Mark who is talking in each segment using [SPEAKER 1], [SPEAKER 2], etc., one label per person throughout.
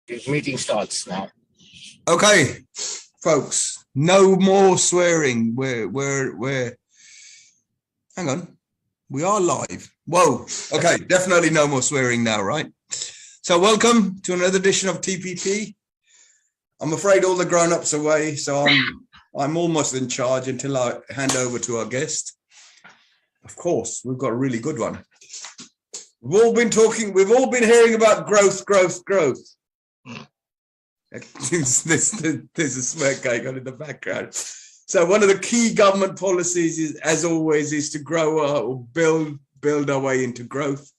[SPEAKER 1] The meeting starts now.
[SPEAKER 2] Okay, folks, no more swearing. We're hang on. We are live. Whoa. Okay, definitely no more swearing now, right? So welcome to another edition of TPT. I'm afraid all the grown-ups are away, so I'm almost in charge until I hand over to our guest. Of course, we've got a really good one. We've all been hearing about growth. There's a smirk going on in the background. So one of the key government policies is, as always, is to grow or build our way into growth.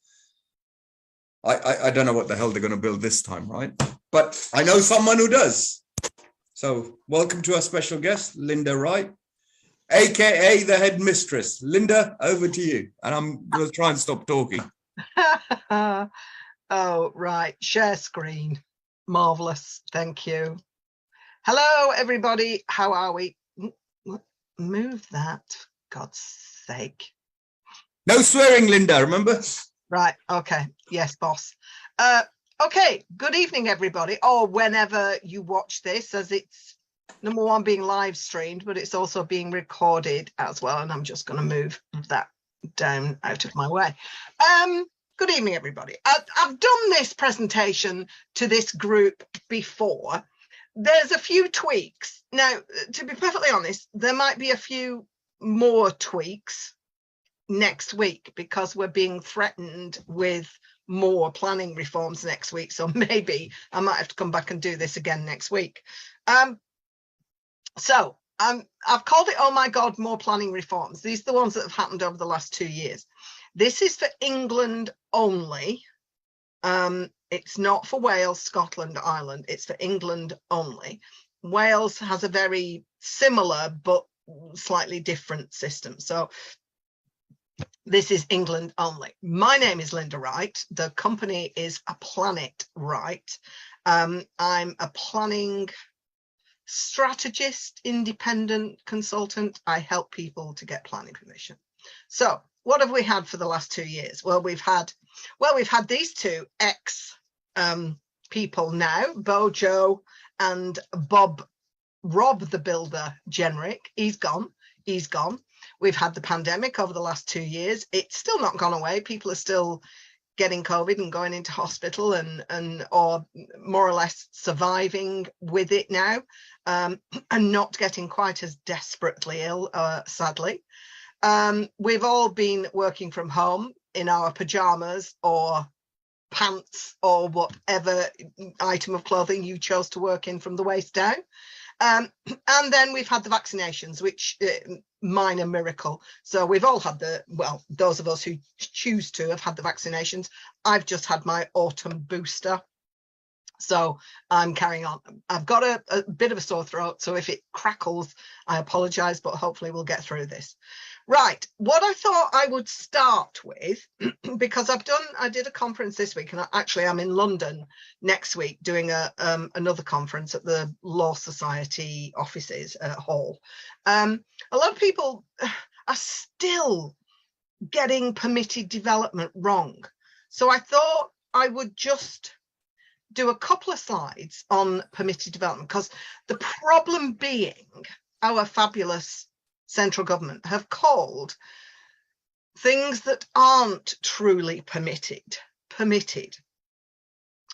[SPEAKER 2] I don't know what the hell they're going to build this time, right? But I know someone who does. So welcome to our special guest, Linda Wright, aka the headmistress. Linda, over to you. And I'm going to try and stop talking.
[SPEAKER 3] Oh, right. Share screen. Marvelous. Thank you. Hello, everybody. How are we? Move that. God's sake.
[SPEAKER 2] No swearing, Linda, remember?
[SPEAKER 3] Right. Okay. Yes, boss. Okay. Good evening, everybody. Or whenever you watch this, as it's number one being live streamed, but it's also being recorded as well. And I'm just going to move that down out of my way. Good evening, everybody. I've done this presentation to this group before. There's a few tweaks. Now, to be perfectly honest, there might be a few more tweaks next week because we're being threatened with more planning reforms next week. So maybe I might have to come back and do this again next week. I've called it, oh my God, more planning reforms. These are the ones that have happened over the last 2 years. This is for England only. It's not for Wales, Scotland, Ireland. It's for England only. Wales has a very similar but slightly different system. So this is England only. My name is Linda Wright. The company is PLANiTWRiGHT. I'm a planning strategist, independent consultant. I help people to get planning permission. So what have we had for the last 2 years? Well, we've had these two people now, Bojo and Rob the Builder generic. He's gone. We've had the pandemic over the last 2 years. It's still not gone away. People are still getting COVID and going into hospital and or more or less surviving with it now, and not getting quite as desperately ill, sadly. We've all been working from home in our pajamas or pants or whatever item of clothing you chose to work in from the waist down. And then we've had the vaccinations, which minor miracle. So we've all had those of us who choose to have had the vaccinations. I've just had my autumn booster. So I'm carrying on. I've got a bit of a sore throat. So if it crackles, I apologize, but hopefully we'll get through this. Right, what I thought I would start with, because I did a conference this week, and I'm in London next week doing another conference at the Law Society offices at Hall. A lot of people are still getting permitted development wrong. So I thought I would just do a couple of slides on permitted development, because the problem being our fabulous central government have called things that aren't truly permitted.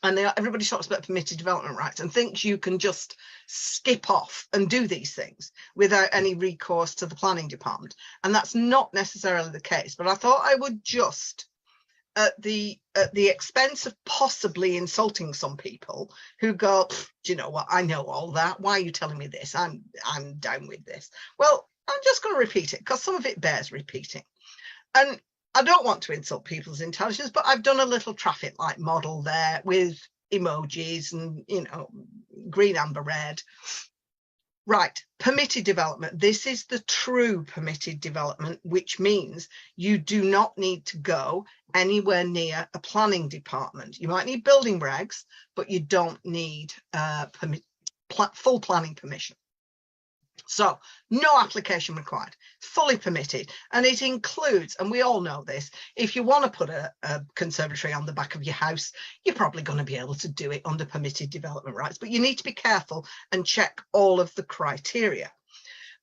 [SPEAKER 3] And everybody talks about permitted development rights and thinks you can just skip off and do these things without any recourse to the planning department. And that's not necessarily the case. But I thought I would just, at the expense of possibly insulting some people who go, do you know what, I know all that. Why are you telling me this? I'm down with this. Well, I'm just going to repeat it because some of it bears repeating. And I don't want to insult people's intelligence, but I've done a little traffic light model there with emojis and, green, amber, red. Right, permitted development. This is the true permitted development, which means you do not need to go anywhere near a planning department. You might need building regs, but you don't need full planning permission. So no application required, fully permitted. And it includes, and we all know this, if you want to put a conservatory on the back of your house, you're probably going to be able to do it under permitted development rights, but you need to be careful and check all of the criteria.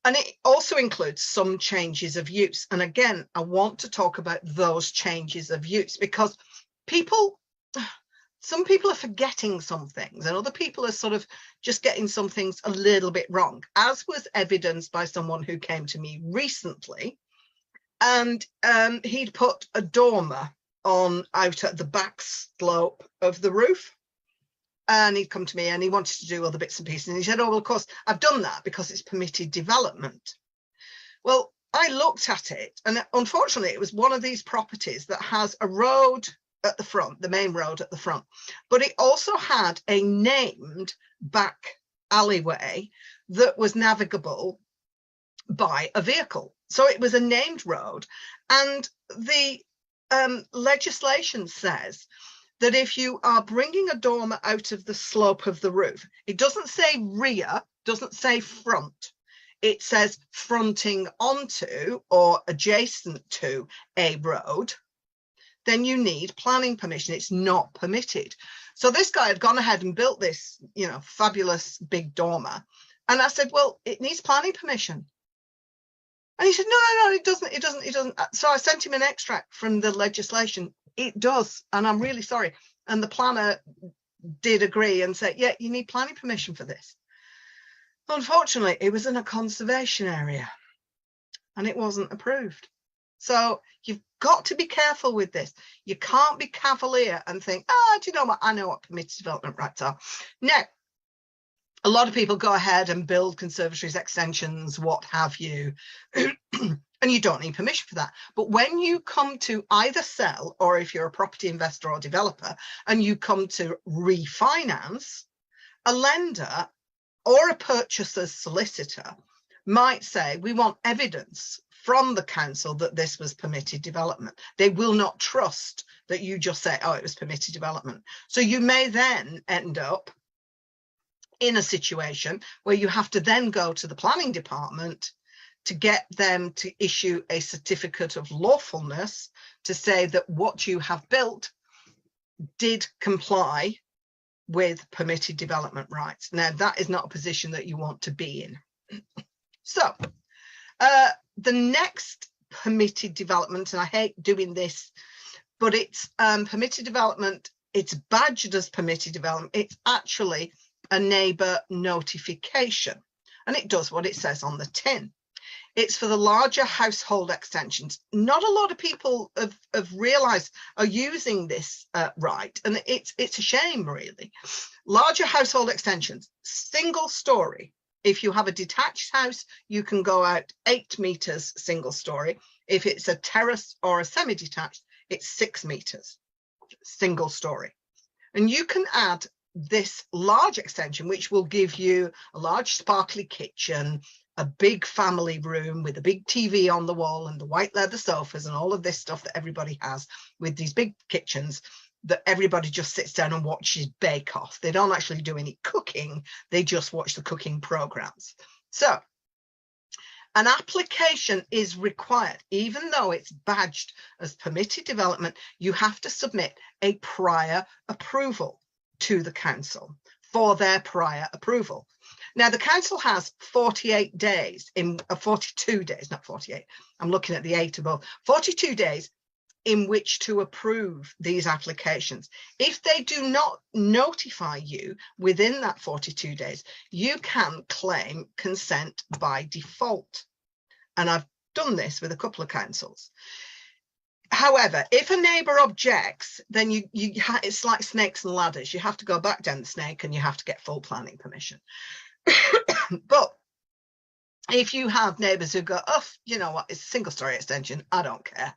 [SPEAKER 3] And it also includes some changes of use. And again, I want to talk about those changes of use because some people are forgetting some things and other people are sort of just getting some things a little bit wrong, as was evidenced by someone who came to me recently. And he'd put a dormer out at the back slope of the roof. And he'd come to me and he wanted to do other bits and pieces. And he said, oh, well, of course, I've done that because it's permitted development. Well, I looked at it and unfortunately, it was one of these properties that has a road at the front, the main road at the front, but it also had a named back alleyway that was navigable by a vehicle. So it was a named road. And the legislation says that if you are bringing a dormer out of the slope of the roof, it doesn't say rear, doesn't say front. It says fronting onto or adjacent to a road, then you need planning permission. It's not permitted. So this guy had gone ahead and built this, fabulous big dormer. And I said, well, it needs planning permission. And he said, no, it doesn't. So I sent him an extract from the legislation. It does. And I'm really sorry. And the planner did agree and said, yeah, you need planning permission for this. Unfortunately, it was in a conservation area and it wasn't approved. So you've got to be careful with this. You can't be cavalier and think, do you know what? I know what permitted development rights are. Now, a lot of people go ahead and build conservatories, extensions, what have you, and you don't need permission for that. But when you come to either sell, or if you're a property investor or developer, and you come to refinance, a lender or a purchaser's solicitor might say, we want evidence from the council that this was permitted development. They will not trust that you just say, oh, it was permitted development. So you may then end up in a situation where you have to then go to the planning department to get them to issue a certificate of lawfulness to say that what you have built did comply with permitted development rights. Now, that is not a position that you want to be in. So the next permitted development, and I hate doing this, but it's permitted development, it's badged as permitted development. It's actually a neighbour notification, and it does what it says on the tin. It's for the larger household extensions. Not a lot of people have realised are using this right, and it's a shame, really. Larger household extensions, single story. If you have a detached house, you can go out 8 metres single story. If it's a terrace or a semi-detached, it's 6 metres single story. And you can add this large extension, which will give you a large sparkly kitchen, a big family room with a big TV on the wall and the white leather sofas and all of this stuff that everybody has with these big kitchens that everybody just sits down and watches Bake Off. They don't actually do any cooking. They just watch the cooking programs. So an application is required. Even though it's badged as permitted development, you have to submit a prior approval to the council for their prior approval. Now, the council has 48 days, 42 days, not 48. I'm looking at the 8 above, 42 days in which to approve these applications. If they do not notify you within that 42 days, you can claim consent by default. And I've done this with a couple of councils. However, if a neighbour objects, then it's like snakes and ladders. You have to go back down the snake and you have to get full planning permission. But if you have neighbours who go, oh, you know what, it's a single story extension, I don't care.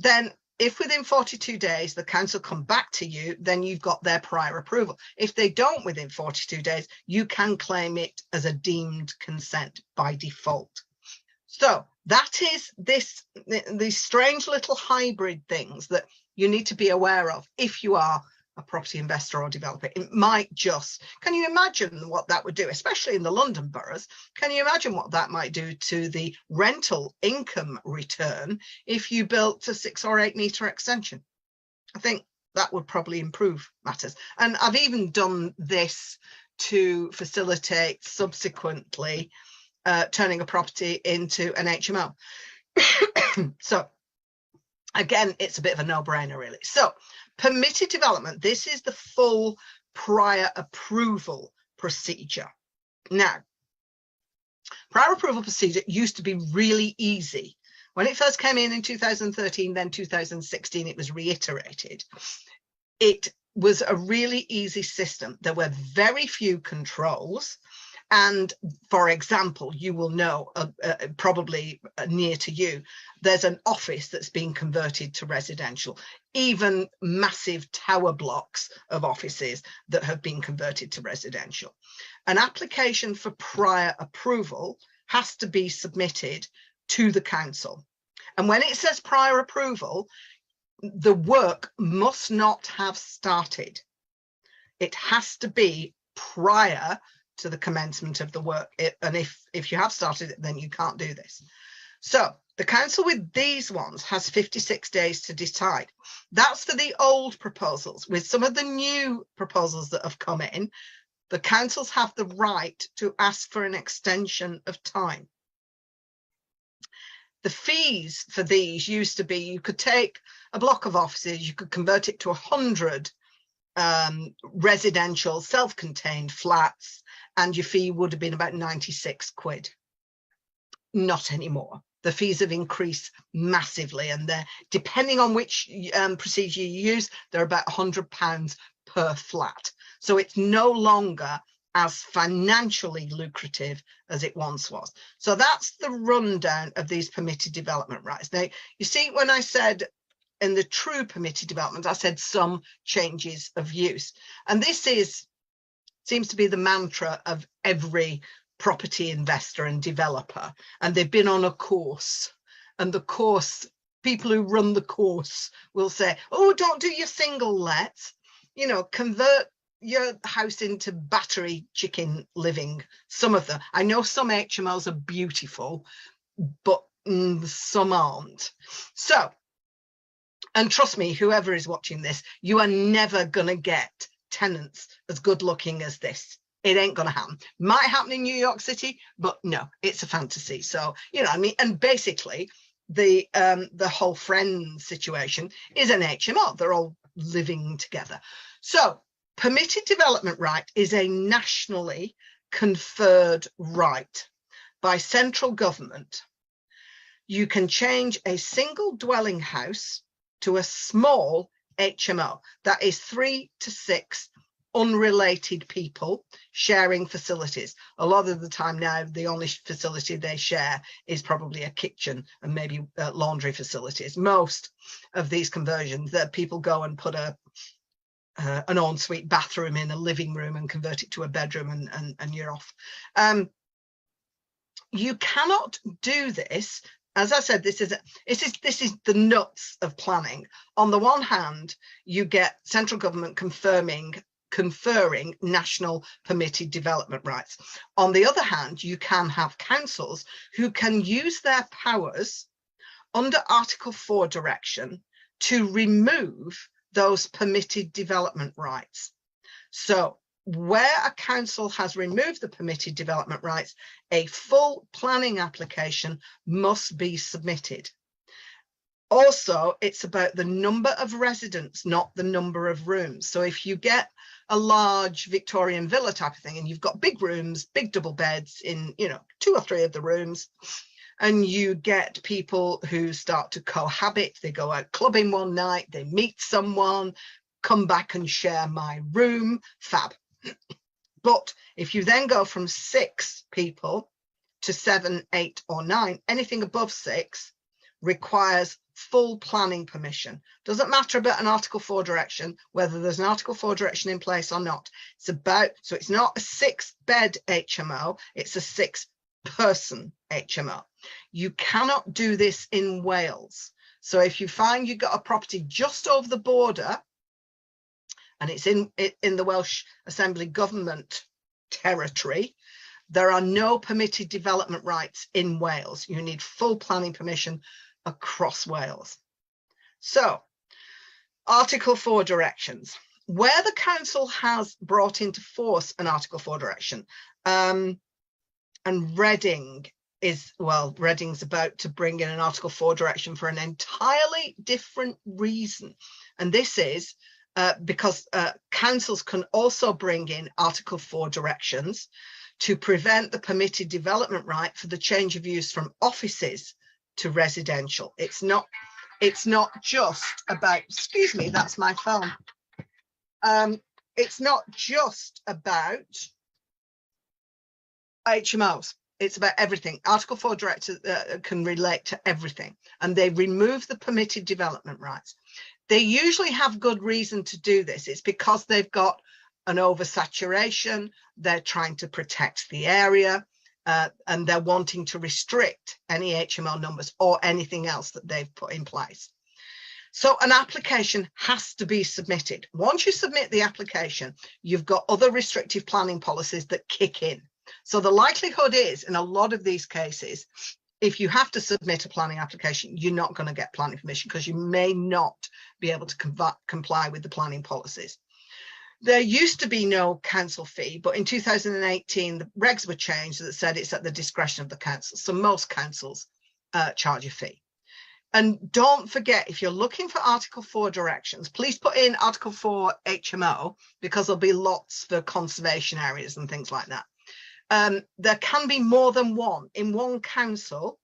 [SPEAKER 3] Then if within 42 days the council come back to you, then you've got their prior approval. If they don't within 42 days, you can claim it as a deemed consent by default. So that is these strange little hybrid things that you need to be aware of if you are a property investor or developer. It might just, can you imagine what that would do, especially in the London boroughs? Can you imagine what that might do to the rental income return if you built a 6 or 8 metre extension? I think that would probably improve matters. And I've even done this to facilitate subsequently turning a property into an HMO. So again, it's a bit of a no-brainer, really. So permitted development, this is the full prior approval procedure. Now, prior approval procedure used to be really easy. When it first came in 2013, then 2016, it was reiterated. It was a really easy system. There were very few controls. And for example, you will know, probably near to you, there's an office that's been converted to residential, even massive tower blocks of offices that have been converted to residential. An application for prior approval has to be submitted to the council. And when it says prior approval, the work must not have started. It has to be prior to the commencement of the work. And if you have started it, then you can't do this. So the council with these ones has 56 days to decide. That's for the old proposals. With some of the new proposals that have come in, the councils have the right to ask for an extension of time. The fees for these used to be, you could take a block of offices, you could convert it to 100 residential self-contained flats, and your fee would have been about 96 quid. Not anymore. The fees have increased massively, and they're, depending on which procedure you use, they're about £100 per flat. So it's no longer as financially lucrative as it once was. So that's the rundown of these permitted development rights. Now, you see, when I said in the true permitted development, I said some changes of use. And this seems to be the mantra of every property investor and developer. And they've been on a course. And the course, people who run the course will say, oh, don't do your single lets, you know, convert your house into battery chicken living. Some of them, I know some HMOs are beautiful, but some aren't. So, and trust me, whoever is watching this, you are never gonna get tenants as good looking as this. It ain't gonna happen. Might happen in New York City, but no, it's a fantasy. So, you know, I mean, and basically the whole Friends situation is an HMO. They're all living together. So permitted development right is a nationally conferred right by central government. You can change a single dwelling house to a small HMO. That is 3 to 6 unrelated people sharing facilities. A lot of the time now, the only facility they share is probably a kitchen and maybe laundry facilities. Most of these conversions that people go and put an ensuite bathroom in a living room and convert it to a bedroom, and you're off. You cannot do this. As I said, this is the nuts of planning. On the one hand, you get central government conferring national permitted development rights. On the other hand, you can have councils who can use their powers under Article 4 direction to remove those permitted development rights. So where a council has removed the permitted development rights, a full planning application must be submitted. Also, it's about the number of residents, not the number of rooms. So if you get a large Victorian villa type of thing, and you've got big rooms, big double beds in, you know, 2 or 3 of the rooms, and you get people who start to cohabit, they go out clubbing one night, they meet someone, come back and share my room, fab. But if you then go from 6 people to 7, 8 or 9, anything above 6 requires full planning permission. Doesn't matter about an Article 4 direction, whether there's an Article 4 direction in place or not. It's about, so it's not a 6-bed HMO, it's a 6-person HMO. You cannot do this in Wales. So if you find you've got a property just over the border and it's in the Welsh Assembly government territory, there are no permitted development rights in Wales. You need full planning permission across Wales. So, Article 4 directions. Where the council has brought into force an Article 4 direction, and Reading is, well, Reading's about to bring in an Article 4 direction for an entirely different reason. And this is because councils can also bring in Article 4 directions to prevent the permitted development right for the change of use from offices to residential. It's not just about, excuse me, that's my phone. It's not just about HMOs. It's about everything. Article 4 directors can relate to everything, and they remove the permitted development rights. They usually have good reason to do this. It's because they've got an oversaturation, they're trying to protect the area, and they're wanting to restrict any HMO numbers or anything else that they've put in place. So an application has to be submitted. Once you submit the application, you've got other restrictive planning policies that kick in. So the likelihood is, in a lot of these cases, if you have to submit a planning application, you're not going to get planning permission because you may not be able to comply with the planning policies. There used to be no council fee, but in 2018, the regs were changed that said it's at the discretion of the council. So most councils charge a fee. And don't forget, if you're looking for Article 4 directions, please put in Article 4 HMO, because there'll be lots for conservation areas and things like that. There can be more than one. In one council,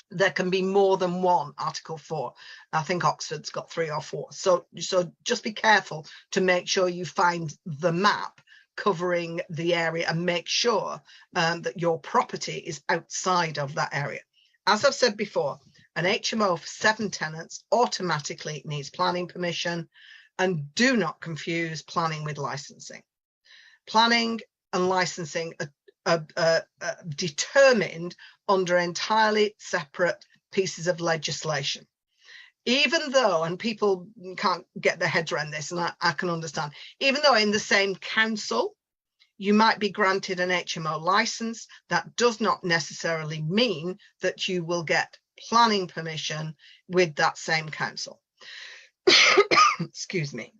[SPEAKER 3] there can be more than one Article 4. I think Oxford's got 3 or 4. So just be careful to make sure you find the map covering the area and make sure that your property is outside of that area. As I've said before, an HMO for 7 tenants automatically needs planning permission, and do not confuse planning with licensing. Planning and licensing are determined under entirely separate pieces of legislation. Even though, and people can't get their heads around this, and I can understand, even though in the same council you might be granted an HMO license, that does not necessarily mean that you will get planning permission with that same council. Excuse me.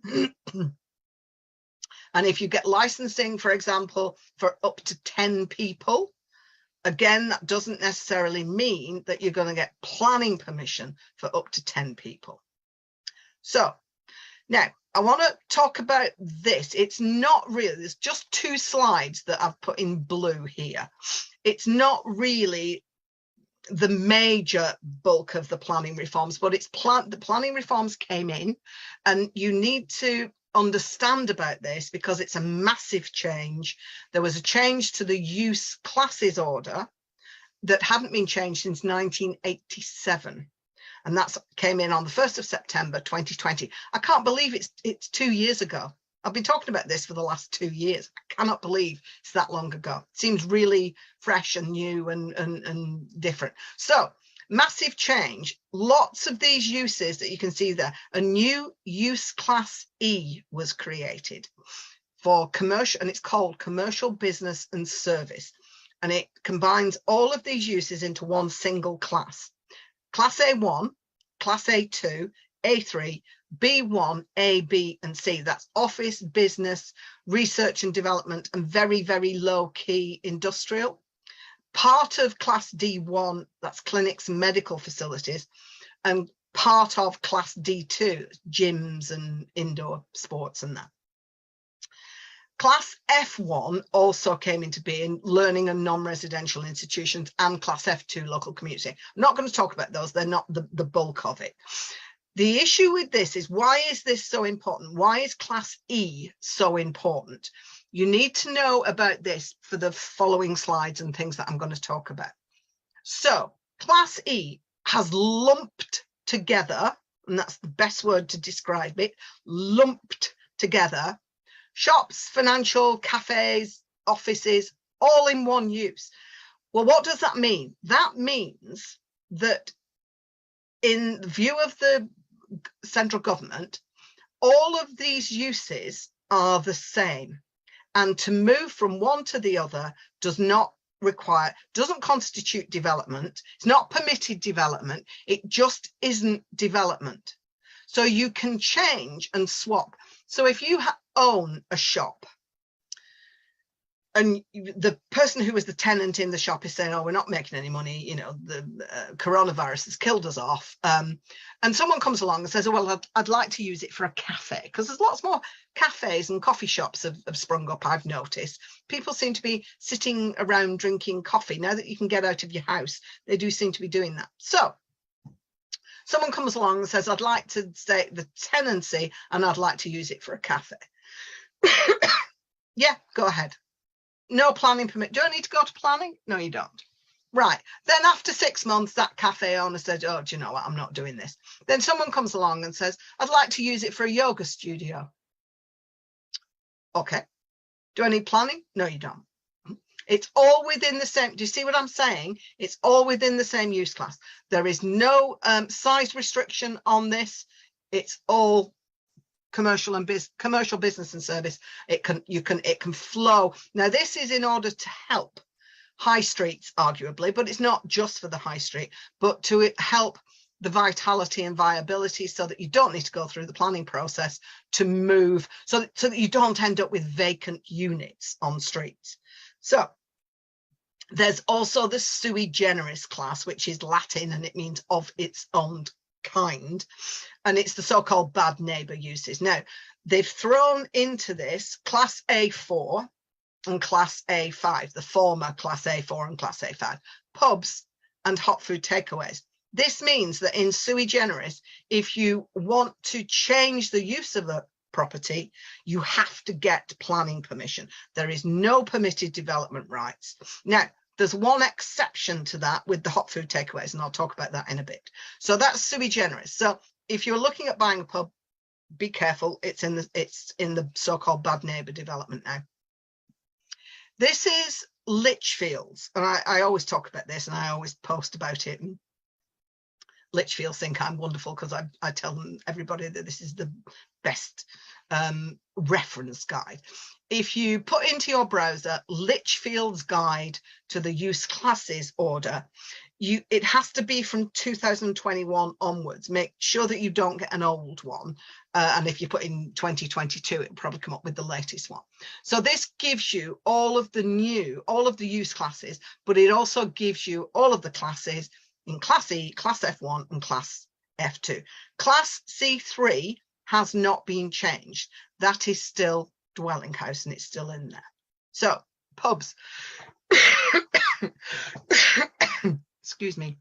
[SPEAKER 3] And if you get licensing, for example, for up to 10 people, again, that doesn't necessarily mean that you're going to get planning permission for up to 10 people. So now I want to talk about this. It's not really, there's just 2 slides that I've put in blue here. It's not really the major bulk of the planning reforms, but it's the planning reforms came in, and you need to understand about this because it's a massive change. There was a change to the use classes order that hadn't been changed since 1987, and that came in on the 1st of September 2020. I can't believe it's 2 years ago. I've been talking about this for the last 2 years. I cannot believe it's that long ago. It seems really fresh and new and different. So massive change. Lots of these uses that you can see there. A new use class E was created for commercial, and it's called commercial, business and service. And it combines all of these uses into one single class. Class A1, Class A2, A3, B1, A, B and C. That's office, business, research and development, and very, very low key industrial. Part of Class D1, that's clinics and medical facilities, and part of Class D2, gyms and indoor sports and that. Class F1 also came into being, learning and non-residential institutions, and Class F2, local community. I'm not going to talk about those. They're not the bulk of it. The issue with this is, why is this so important? Why is Class E so important? You need to know about this for the following slides and things that I'm going to talk about. So Class E has lumped together, and that's the best word to describe it, lumped together, shops, financial, cafes, offices, all in one use. Well, what does that mean? That means that in the view of the central government, all of these uses are the same, and to move from one to the other doesn't constitute development. It's not permitted development. It just isn't development. So you can change and swap. So if you own a shop and the person who was the tenant in the shop is saying, oh, we're not making any money, you know, the coronavirus has killed us off. And someone comes along and says, oh, well, I'd like to use it for a cafe, because there's lots more cafes and coffee shops have sprung up, I've noticed. People seem to be sitting around drinking coffee. Now that you can get out of your house, they do seem to be doing that. So someone comes along and says, I'd like to stay the tenancy and I'd like to use it for a cafe. Yeah, go ahead. No planning permit. Do I need to go to planning? No, you don't. Right. Then after 6 months, that cafe owner said, oh, do you know what? I'm not doing this. Then someone comes along and says, I'd like to use it for a yoga studio. Okay. Do I need planning? No, you don't. It's all within the same. Do you see what I'm saying? It's all within the same use class. There is no size restriction on this. It's all commercial business and service. It can flow. Now, this is in order to help high streets, arguably, but it's not just for the high street, but to help the vitality and viability, so that you don't need to go through the planning process to move, so that you don't end up with vacant units on streets. So there's also the sui generis class, which is Latin and it means of its own kind, and it's the so-called bad neighbor uses. Now, they've thrown into this class A4 and class A5, the former class A4 and class A5, pubs and hot food takeaways. This means that in sui generis, if you want to change the use of a property, you have to get planning permission. There is no permitted development rights. Now, there's one exception to that with the hot food takeaways, and I'll talk about that in a bit. So that's sui generis. So if you're looking at buying a pub, be careful. It's in the so-called bad neighbor development now. This is Lichfields, and I always talk about this and I always post about it. And Lichfields think I'm wonderful because I tell them, everybody, that this is the best reference guide. If you put into your browser Lichfield's guide to the use classes order, it has to be from 2021 onwards. Make sure that you don't get an old one. And if you put in 2022, it'll probably come up with the latest one. So this gives you all of the use classes, but it also gives you all of the classes in Class E, Class F1 and Class F2. Class C3 has not been changed. That is still dwelling house and it's still in there. So pubs. Excuse me.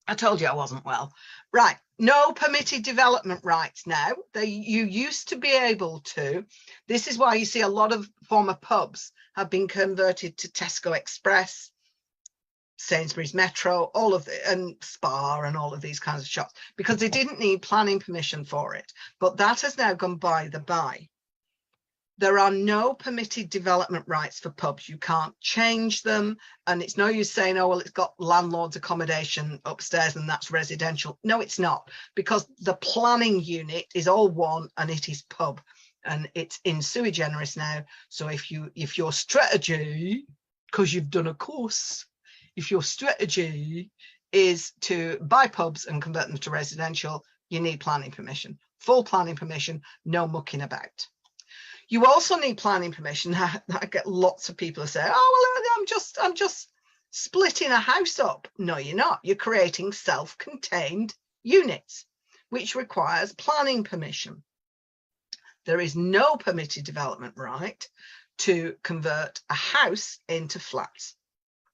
[SPEAKER 3] I told you I wasn't well. Right. No permitted development rights now. You used to be able to. This is why you see a lot of former pubs have been converted to Tesco Express, Sainsbury's Metro, all of it, and Spar and all of these kinds of shops, because they didn't need planning permission for it. But that has now gone by the by. There are no permitted development rights for pubs. You can't change them. And it's no use saying, oh, well, it's got landlord's accommodation upstairs and that's residential. No, it's not, because the planning unit is all one and it is pub. And it's in sui generis now. So if your strategy, because you've done a course, if your strategy is to buy pubs and convert them to residential, you need planning permission. Full planning permission, no mucking about. You also need planning permission. I get lots of people who say, oh, well, I'm just splitting a house up. No, you're not. You're creating self-contained units, which requires planning permission. There is no permitted development right to convert a house into flats.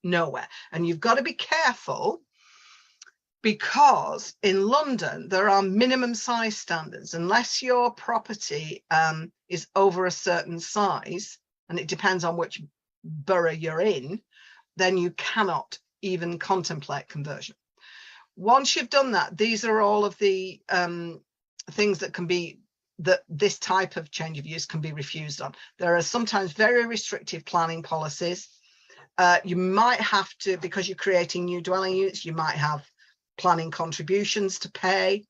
[SPEAKER 3] Nowhere. And you've got to be careful, because in London, there are minimum size standards. Unless your property is over a certain size, and it depends on which borough you're in, then you cannot even contemplate conversion. Once you've done that, these are all of the things that can be, that this type of change of use can be refused on. There are sometimes very restrictive planning policies. You might have to, because you're creating new dwelling units, you might have planning contributions to pay.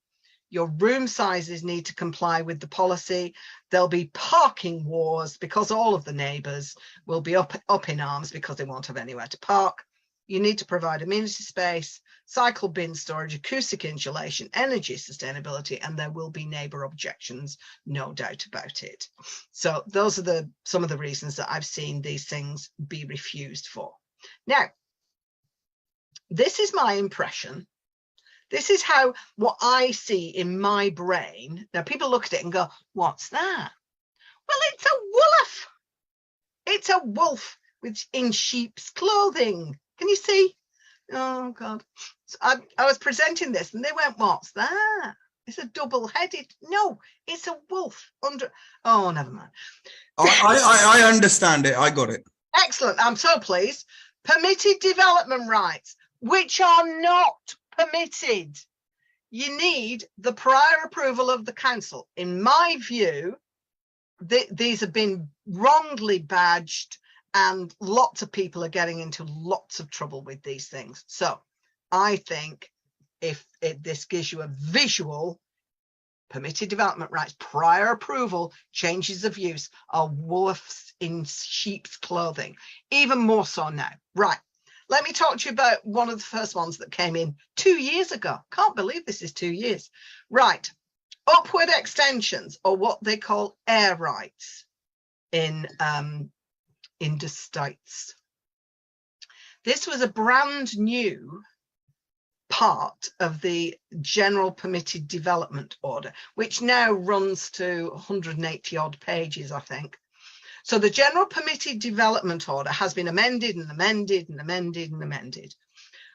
[SPEAKER 3] Your room sizes need to comply with the policy. There'll be parking wars because all of the neighbours will be up in arms because they won't have anywhere to park. You need to provide amenity space, cycle bin storage, acoustic insulation, energy sustainability, and there will be neighbour objections, no doubt about it. So those are some of the reasons that I've seen these things be refused for. Now, this is my impression. This is what I see in my brain. Now, people look at it and go, what's that? Well, it's a wolf. It's a wolf in sheep's clothing. Can you see? Oh, God. So I was presenting this and they went, what's that? It's a double-headed. No, it's a wolf under. Oh, never mind.
[SPEAKER 2] I understand it. I got it.
[SPEAKER 3] Excellent. I'm so pleased. Permitted development rights, which are not permitted. You need the prior approval of the council. In my view, these have been wrongly badged and lots of people are getting into lots of trouble with these things. So I think if this gives you a visual, permitted development rights, prior approval, changes of use are wolves in sheep's clothing, even more so now. Right. Let me talk to you about one of the first ones that came in 2 years ago. Can't believe this is 2 years. Right. Upward extensions, or what they call air rights in the States. This was a brand new part of the General Permitted Development Order, which now runs to 180 odd pages, I think. So the General Permitted Development Order has been amended and amended and amended and amended.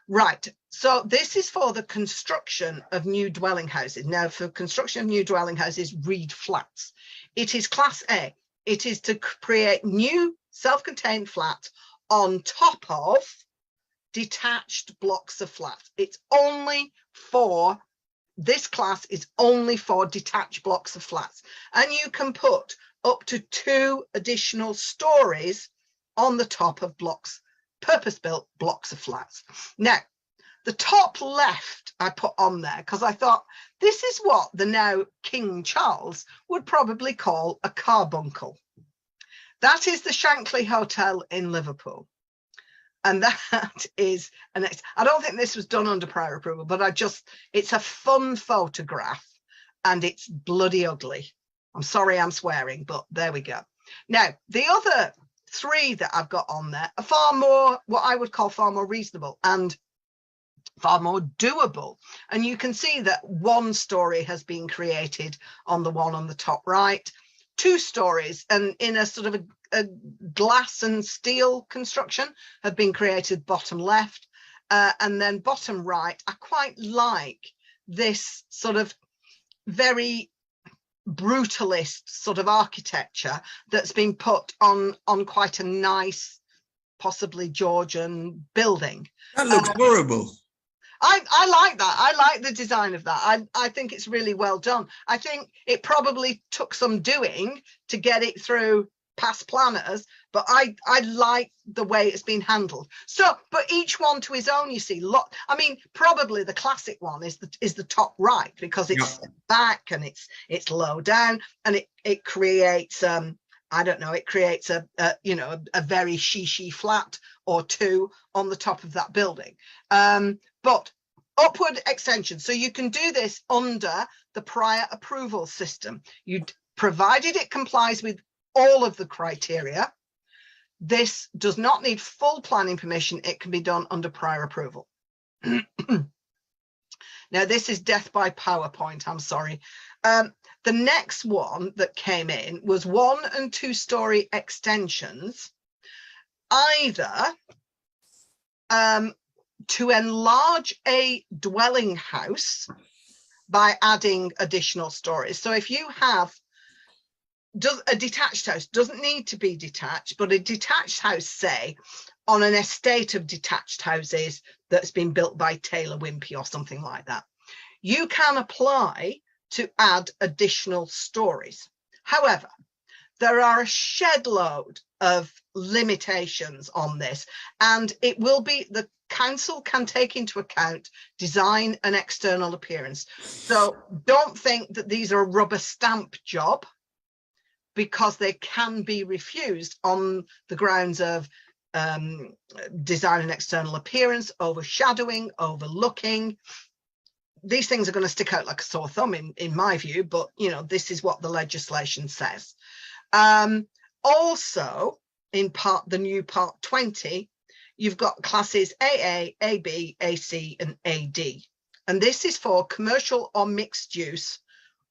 [SPEAKER 3] Right, so this is for the construction of new dwelling houses. Now, for construction of new dwelling houses, read flats. It is Class A. It is to create new self-contained flats on top of detached blocks of flats. It's only for, this class is only for detached blocks of flats. And you can put up to 2 additional stories on the top of blocks, purpose-built blocks of flats. Now, the top left I put on there because I thought this is what the now King Charles would probably call a carbuncle. That is the Shankly Hotel in Liverpool. And that is, I don't think this was done under prior approval, but it's a fun photograph and it's bloody ugly. I'm sorry I'm swearing, but there we go. Now, the other 3 that I've got on there are far more, what I would call far more reasonable and far more doable. And you can see that 1 story has been created on the one on the top right, 2 stories and in a sort of a glass and steel construction have been created bottom left, and then bottom right. I quite like this sort of very brutalist sort of architecture that's been put on quite a nice, possibly Georgian building.
[SPEAKER 2] That looks horrible.
[SPEAKER 3] I like that. I like the design of that. I think it's really well done. I think it probably took some doing to get it through past planners, but I like the way it's been handled. So, but each one to his own, you see. I mean, probably the classic one is the top right because it's back and it's low down and it creates I don't know, it creates a very she flat or 2 on the top of that building. But upward extension, so you can do this under the prior approval system. Provided it complies with all of the criteria, this does not need full planning permission. It can be done under prior approval. Now, this is death by PowerPoint. I'm sorry. The next one that came in was 1 and 2 story extensions, either to enlarge a dwelling house by adding additional stories. So if you have a detached house, doesn't need to be detached, but a detached house, say, on an estate of detached houses that's been built by Taylor Wimpey or something like that, you can apply to add additional stories. However, There are a shed load of limitations on this, and it will be, the council can take into account design and external appearance. So don't think that these are a rubber stamp job, because they can be refused on the grounds of design and external appearance, overshadowing, overlooking. These things are going to stick out like a sore thumb in my view, but you know, this is what the legislation says. Also, in the new part 20, you've got classes AA, AB, AC, and AD. And this is for commercial or mixed use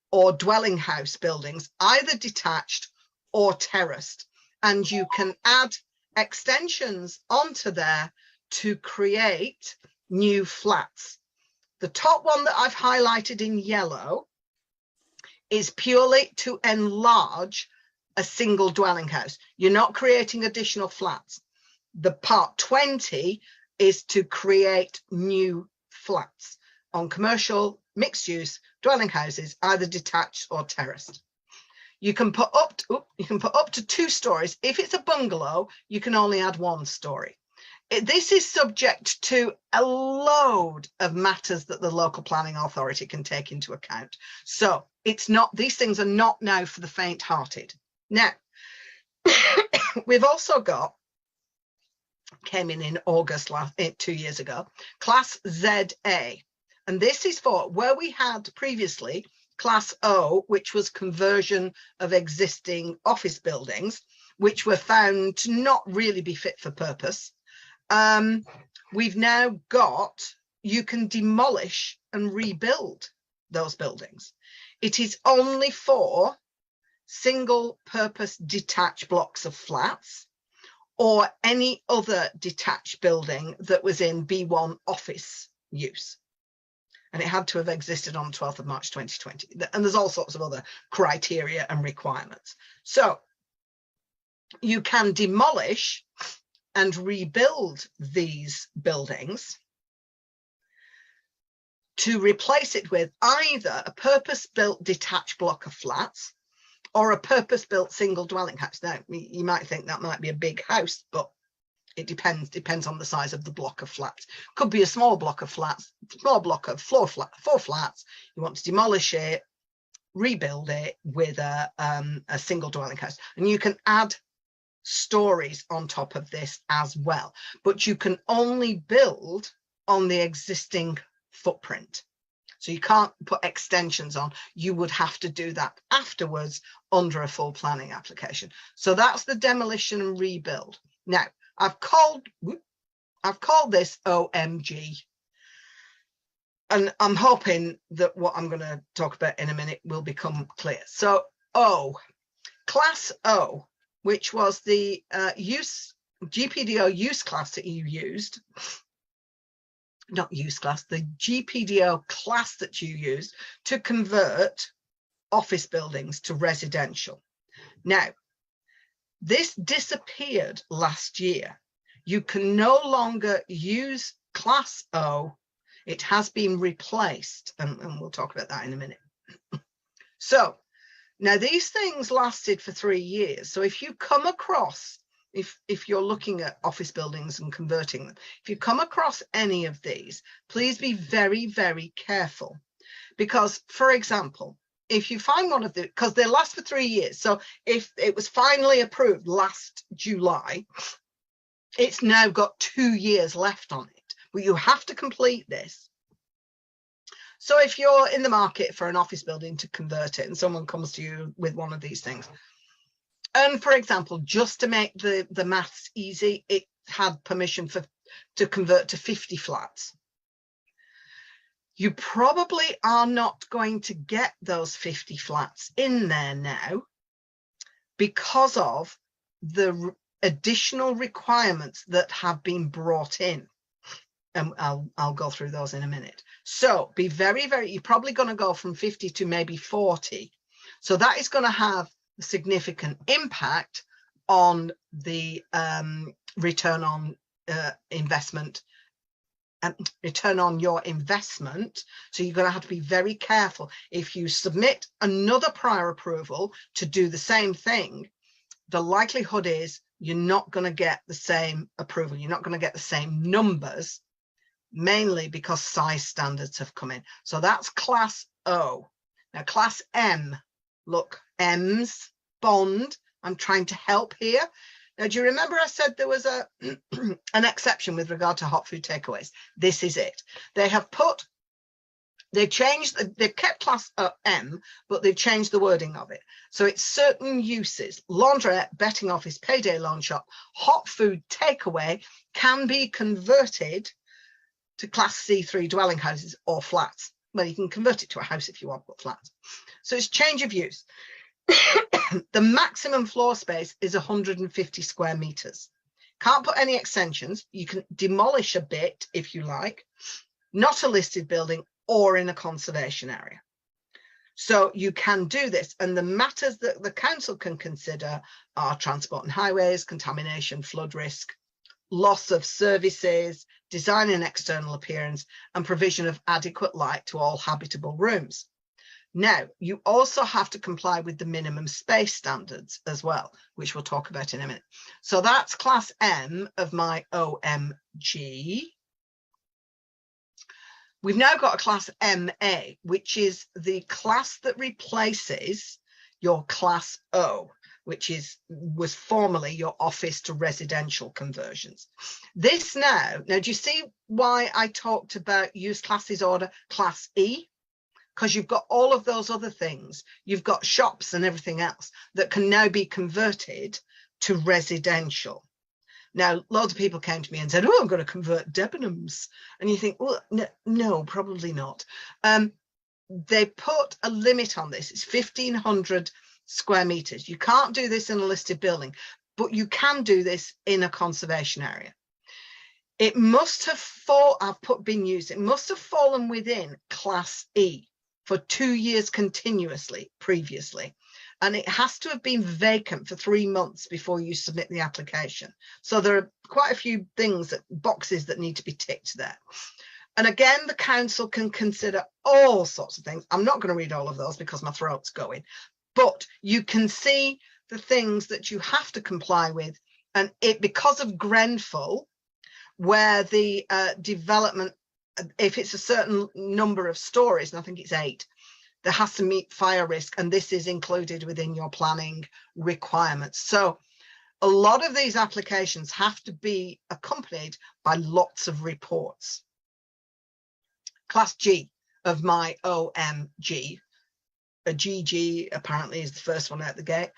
[SPEAKER 3] or dwelling house buildings, either detached or terraced. And you can add extensions onto there to create new flats. The top one that I've highlighted in yellow is purely to enlarge a single dwelling house. You're not creating additional flats. The part 20 is to create new flats on commercial, mixed use dwelling houses, either detached or terraced. You can put up to 2 stories. If it's a bungalow, you can only add 1 story. This is subject to a load of matters that the local planning authority can take into account. So it's not, these things are not now for the faint-hearted. Now, we've also got, came in August 2 years ago, Class ZA. And this is for where we had previously Class O, which was conversion of existing office buildings, which were found to not really be fit for purpose. We've now got, you can demolish and rebuild those buildings. It is only for single purpose detached blocks of flats or any other detached building that was in B1 office use. And it had to have existed on 12th of March 2020. And there's all sorts of other criteria and requirements. So you can demolish and rebuild these buildings to replace it with either a purpose-built detached block of flats or a purpose-built single dwelling house. Now, you might think that might be a big house, but it depends on the size of the block of flats. Could be a small block of flats, small block of 4 flats. You want to demolish it, rebuild it with a single dwelling house. And you can add stories on top of this as well, but you can only build on the existing footprint. So you can't put extensions on. You would have to do that afterwards under a full planning application. So that's the demolition and rebuild. Now, I've called this OMG, and I'm hoping that what I'm going to talk about in a minute will become clear. So Class O, which was the GPDO use class that you used, not use class, the GPDO class that you used to convert office buildings to residential. Now, this disappeared last year. You can no longer use Class O. It has been replaced, and we'll talk about that in a minute. So now these things lasted for 3 years. So if you come across, if you're looking at office buildings and converting them, if you come across any of these, please be very, very careful. Because, for example, if you find one of the, because they last for 3 years. So if it was finally approved last July, it's now got 2 years left on it, but you have to complete this. So if you're in the market for an office building to convert it and someone comes to you with one of these things, and for example, just to make the maths easy, it had permission to convert to 50 flats. You probably are not going to get those 50 flats in there now because of the additional requirements that have been brought in. And I'll go through those in a minute. So be very, very, you're probably going to go from 50 to maybe 40. So that is going to have a significant impact on the return on investment and return on your investment. So you're going to have to be very careful. If you submit another prior approval to do the same thing, the likelihood is you're not going to get the same approval. You're not going to get the same numbers, mainly because size standards have come in. So that's class O. Now class M, look, M's bond. I'm trying to help here. Now, do you remember I said there was an exception with regard to hot food takeaways? This is it. They have they've kept class M, but they've changed the wording of it. So it's certain uses, laundrette, betting office, payday loan shop, hot food takeaway can be converted to class C3 dwelling houses or flats. Well, you can convert it to a house if you want, but flats. So it's change of use. The maximum floor space is 150 square meters. Can't put any extensions. You can demolish a bit if you like, not a listed building or in a conservation area. So you can do this. And the matters that the council can consider are transport and highways, contamination, flood risk, loss of services, design and external appearance, and provision of adequate light to all habitable rooms. Now, you also have to comply with the minimum space standards as well, which we'll talk about in a minute. So that's class M of my OMG. We've now got a class MA, which is the class that replaces your class O, which was formerly your office to residential conversions. This now do you see why I talked about use classes order class E? Because you've got all of those other things. You've got shops and everything else that can now be converted to residential. Now, loads of people came to me and said, oh, I'm going to convert Debenhams. And you think, well, no, probably not. They put a limit on this. It's 1,500 square meters. You can't do this in a listed building, but you can do this in a conservation area. It must have it must have fallen within class E for 2 years continuously previously. And it has to have been vacant for 3 months before you submit the application. So there are quite a few boxes that need to be ticked there. And again, the council can consider all sorts of things. I'm not going to read all of those because my throat's going, but you can see the things that you have to comply with. And because of Grenfell, where the development, if it's a certain number of stories, and I think it's 8, there has to meet fire risk, and this is included within your planning requirements. So a lot of these applications have to be accompanied by lots of reports. Class G of my OMG, a GG apparently is the first one out the gate.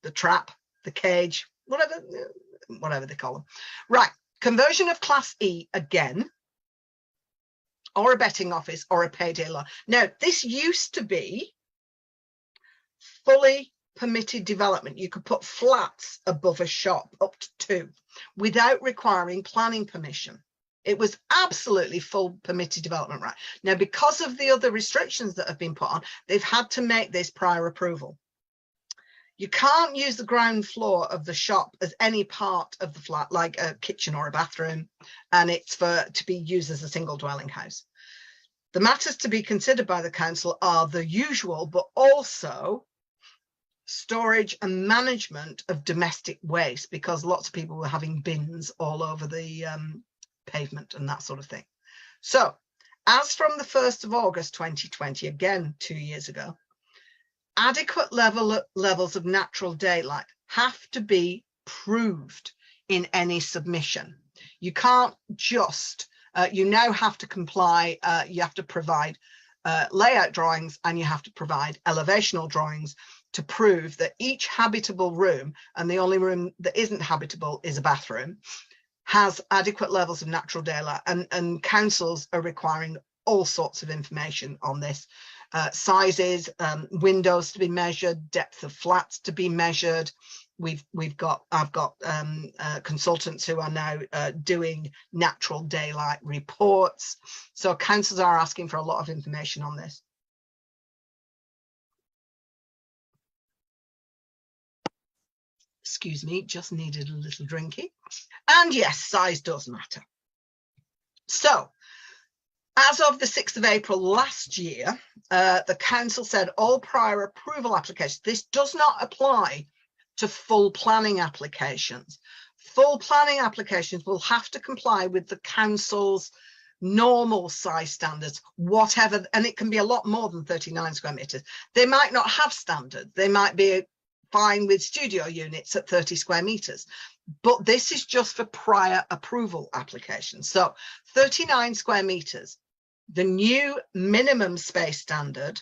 [SPEAKER 3] The trap, the cage, whatever they call them. Right, conversion of class E again, or a betting office or a payday loan. Now, this used to be fully permitted development. You could put flats above a shop up to 2 without requiring planning permission. It was absolutely full permitted development right. Now, because of the other restrictions that have been put on, they've had to make this prior approval. You can't use the ground floor of the shop as any part of the flat, like a kitchen or a bathroom, and it's to be used as a single dwelling house. The matters to be considered by the council are the usual, but also storage and management of domestic waste, because lots of people were having bins all over the pavement and that sort of thing. So, as from the 1st of August 2020, again 2 years ago, adequate levels of natural daylight have to be proved in any submission. You can't just, you now have to comply, you have to provide layout drawings, and you have to provide elevational drawings to prove that each habitable room, and the only room that isn't habitable is a bathroom, has adequate levels of natural daylight, and councils are requiring all sorts of information on this. Sizes, windows to be measured, depth of flats to be measured. I've got consultants who are now doing natural daylight reports. So councils are asking for a lot of information on this. Excuse me, just needed a little drinky. And yes, size does matter. So, as of the 6th of April last year, the council said all prior approval applications, this does not apply to full planning applications. Full planning applications will have to comply with the council's normal size standards, whatever, and it can be a lot more than 39 square meters. They might not have standards. They might be fine with studio units at 30 square meters, but this is just for prior approval applications. So 39 square meters, the new minimum space standard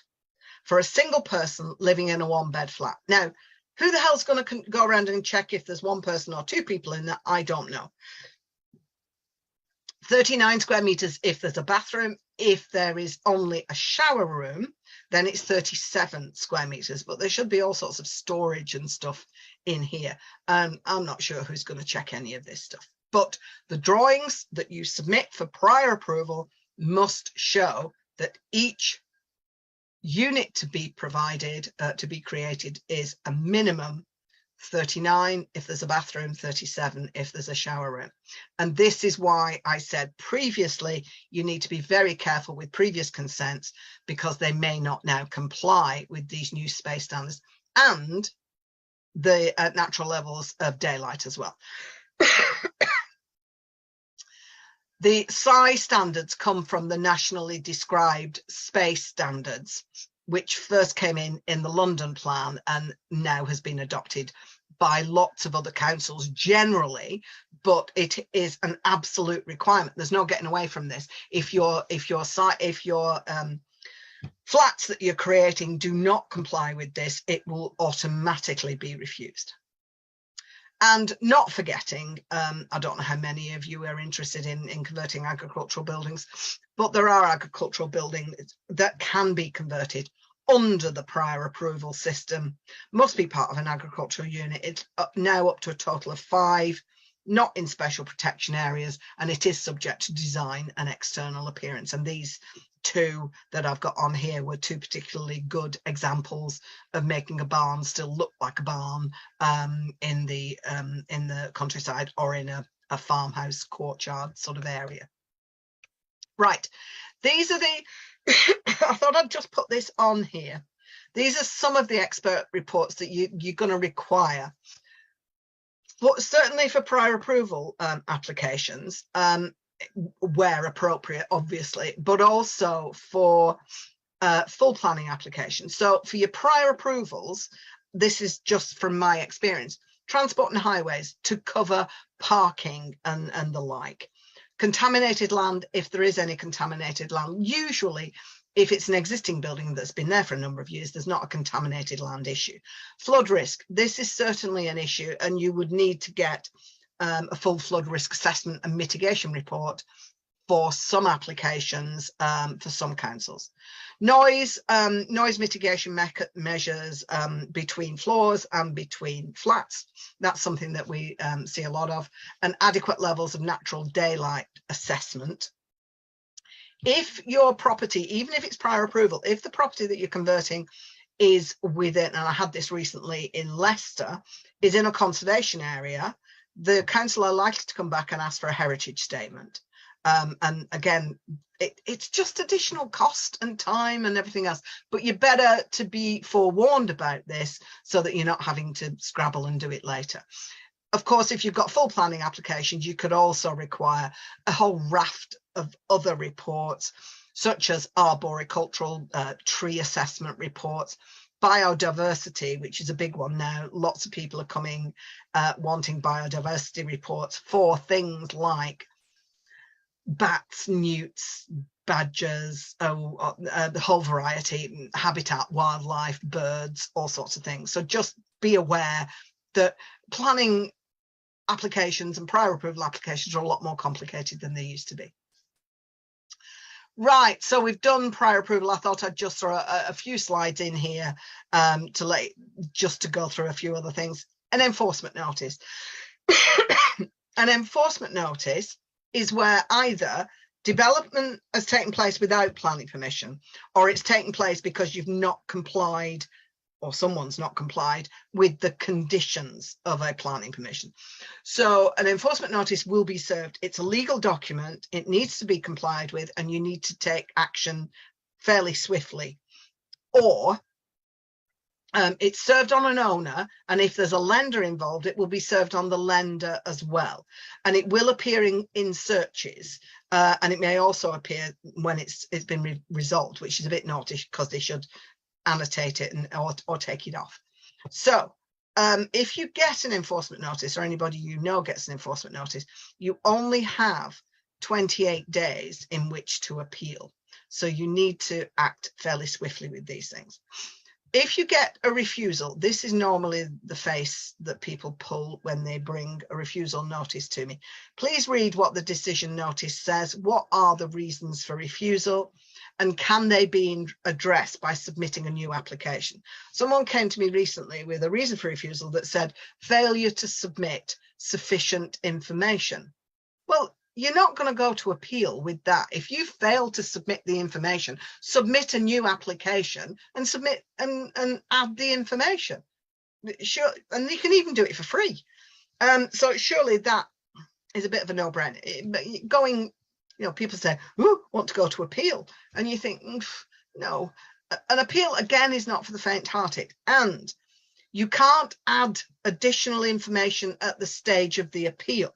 [SPEAKER 3] for a single person living in a 1-bed flat. Now, who the hell's going to go around and check if there's one person or two people in there? I don't know. 39 square meters if there's a bathroom. If there is only a shower room, then it's 37 square meters, but there should be all sorts of storage and stuff in here. I'm not sure who's going to check any of this stuff, but the drawings that you submit for prior approval must show that each unit to be provided, to be created, is a minimum 39 if there's a bathroom, 37 if there's a shower room. And this is why I said previously you need to be very careful with previous consents, because they may not now comply with these new space standards and the natural levels of daylight as well. The size standards come from the nationally described space standards, which first came in the London plan and now has been adopted by lots of other councils generally, but it is an absolute requirement. There's no getting away from this. If your flats that you're creating do not comply with this, it will automatically be refused. And not forgetting, I don't know how many of you are interested in converting agricultural buildings, but there are agricultural buildings that can be converted under the prior approval system, must be part of an agricultural unit. It's now up to a total of 5, not in special protection areas, and it is subject to design and external appearance. And these 2 that I've got on here were 2 particularly good examples of making a barn still look like a barn in the countryside or in a farmhouse courtyard sort of area. Right, these are the I thought I'd just put this on here. These are some of the expert reports that you're going to require, but certainly for prior approval applications, where appropriate, obviously, but also for full planning applications. So for your prior approvals, this is just from my experience, transport and highways to cover parking and the like. Contaminated land, if there is any contaminated land, usually if it's an existing building that's been there for a number of years, there's not a contaminated land issue. Flood risk, this is certainly an issue, and you would need to get a full flood risk assessment and mitigation report for some applications, for some councils. Noise mitigation measures between floors and between flats. That's something that we see a lot of. And adequate levels of natural daylight assessment. If your property, even if it's prior approval, if the property that you're converting is within, and I had this recently in Leicester, is in a conservation area, the council are likely to come back and ask for a heritage statement. And again, it's just additional cost and time and everything else, but you're better to be forewarned about this so that you're not having to scrabble and do it later. Of course, if you've got full planning applications, you could also require a whole raft of other reports, such as arboricultural tree assessment reports, biodiversity, which is a big one now. Lots of people are coming wanting biodiversity reports for things like bats, newts, badgers, the whole variety, habitat, wildlife, birds, all sorts of things. So just be aware that planning applications and prior approval applications are a lot more complicated than they used to be. Right, so we've done prior approval. I thought I'd just throw a few slides in here just to go through a few other things. An enforcement notice. An enforcement notice is where either development has taken place without planning permission, or it's taken place because you've not complied, or someone's not complied with the conditions of a planning permission. So an enforcement notice will be served. It's a legal document. It needs to be complied with, and you need to take action fairly swiftly. Or It's served on an owner, and if there's a lender involved, it will be served on the lender as well. And it will appear in searches, and it may also appear when it's been resolved, which is a bit naughty because they should annotate it or take it off. So if you get an enforcement notice, or anybody you know gets an enforcement notice, you only have 28 days in which to appeal. So you need to act fairly swiftly with these things. If you get a refusal, this is normally the face that people pull when they bring a refusal notice to me. Please read what the decision notice says. What are the reasons for refusal? And can they be addressed by submitting a new application? Someone came to me recently with a reason for refusal that said failure to submit sufficient information. Well, you're not going to go to appeal with that. If you fail to submit the information, submit a new application and submit and add the information. Sure, and you can even do it for free. So surely that is a bit of a no-brainer. Going, people say, "Ooh, want to go to appeal," and you think, no. An appeal again is not for the faint-hearted, and you can't add additional information at the stage of the appeal.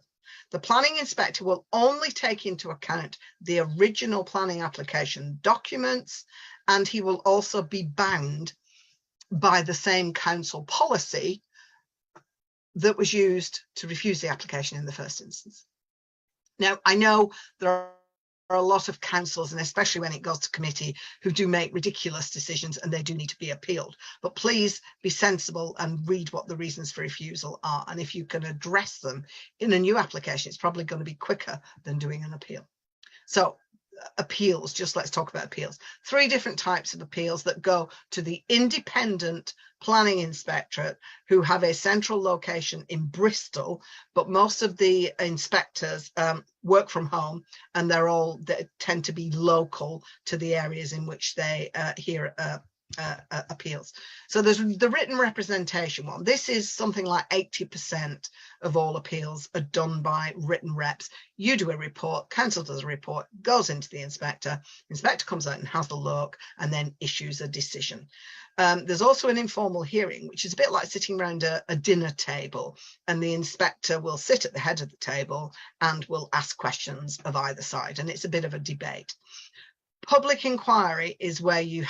[SPEAKER 3] The planning inspector will only take into account the original planning application documents, and he will also be bound by the same council policy that was used to refuse the application in the first instance. Now, I know there are a lot of councils, and especially when it goes to committee, who do make ridiculous decisions and they do need to be appealed. But please be sensible and read what the reasons for refusal are. And if you can address them in a new application, it's probably going to be quicker than doing an appeal. So appeals, just let's talk about appeals. 3 different types of appeals that go to the independent planning inspectorate, who have a central location in Bristol, but most of the inspectors work from home, and they tend to be local to the areas in which they hear appeals. So there's the written representation one. This is something like 80% of all appeals are done by written reps. You do a report, council does a report, goes into the inspector comes out and has a look and then issues a decision. There's also an informal hearing, which is a bit like sitting around a dinner table, and the inspector will sit at the head of the table and will ask questions of either side, and it's a bit of a debate. Public inquiry is where you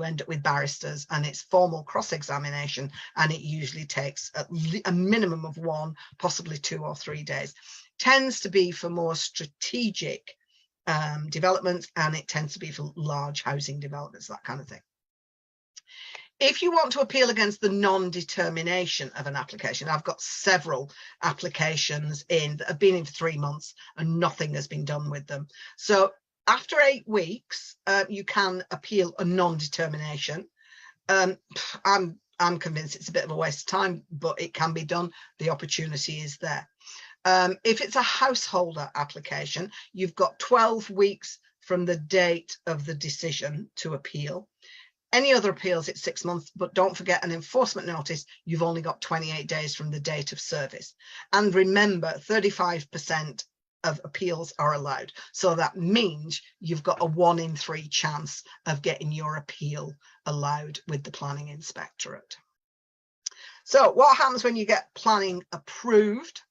[SPEAKER 3] end up with barristers, and it's formal cross-examination, and it usually takes a minimum of 1, possibly 2 or 3 days. Tends to be for more strategic developments, and it tends to be for large housing developments, that kind of thing. If you want to appeal against the non-determination of an application, I've got several applications that have been in for 3 months and nothing has been done with them. So after 8 weeks, you can appeal a non-determination. I'm convinced it's a bit of a waste of time, but it can be done. The opportunity is there. If it's a householder application, you've got 12 weeks from the date of the decision to appeal. Any other appeals, it's 6 months, but don't forget an enforcement notice, you've only got 28 days from the date of service. And remember, 35% of appeals are allowed. So that means you've got a 1 in 3 chance of getting your appeal allowed with the planning inspectorate. So what happens when you get planning approved?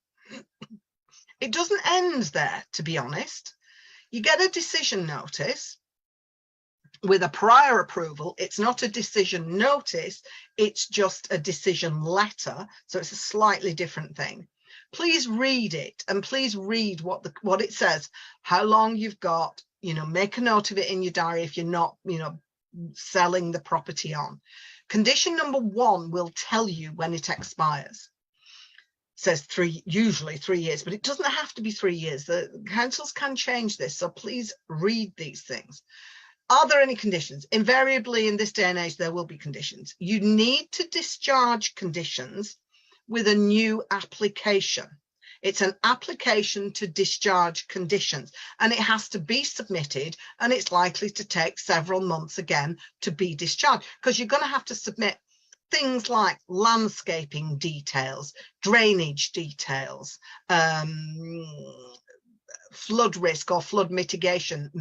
[SPEAKER 3] It doesn't end there, to be honest. You get a decision notice with a prior approval. It's not a decision notice, it's just a decision letter. So it's a slightly different thing. Please read it, and please read what it says, how long you've got, make a note of it in your diary if you're not, selling the property on. Condition number 1 will tell you when it expires. It says usually 3 years, but it doesn't have to be 3 years. The councils can change this, so please read these things. Are there any conditions? Invariably in this day and age, there will be conditions. You need to discharge conditions with a new application. It's an application to discharge conditions, and it has to be submitted, and it's likely to take several months again to be discharged, because you're going to have to submit things like landscaping details, drainage details, flood risk or flood mitigation.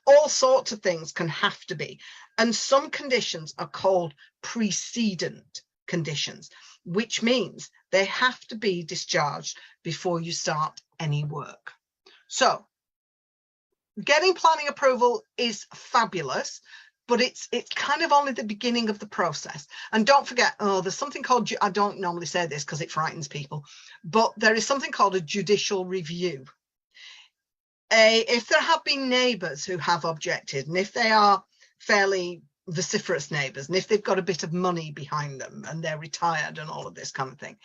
[SPEAKER 3] All sorts of things can have to be. And some conditions are called precedent conditions, which means they have to be discharged before you start any work. So getting planning approval is fabulous, but it's kind of only the beginning of the process. And don't forget, there's something called, I don't normally say this because it frightens people, but there is something called a judicial review. If there have been neighbours who have objected, and if they are fairly vociferous neighbours, and if they've got a bit of money behind them and they're retired and all of this kind of thing,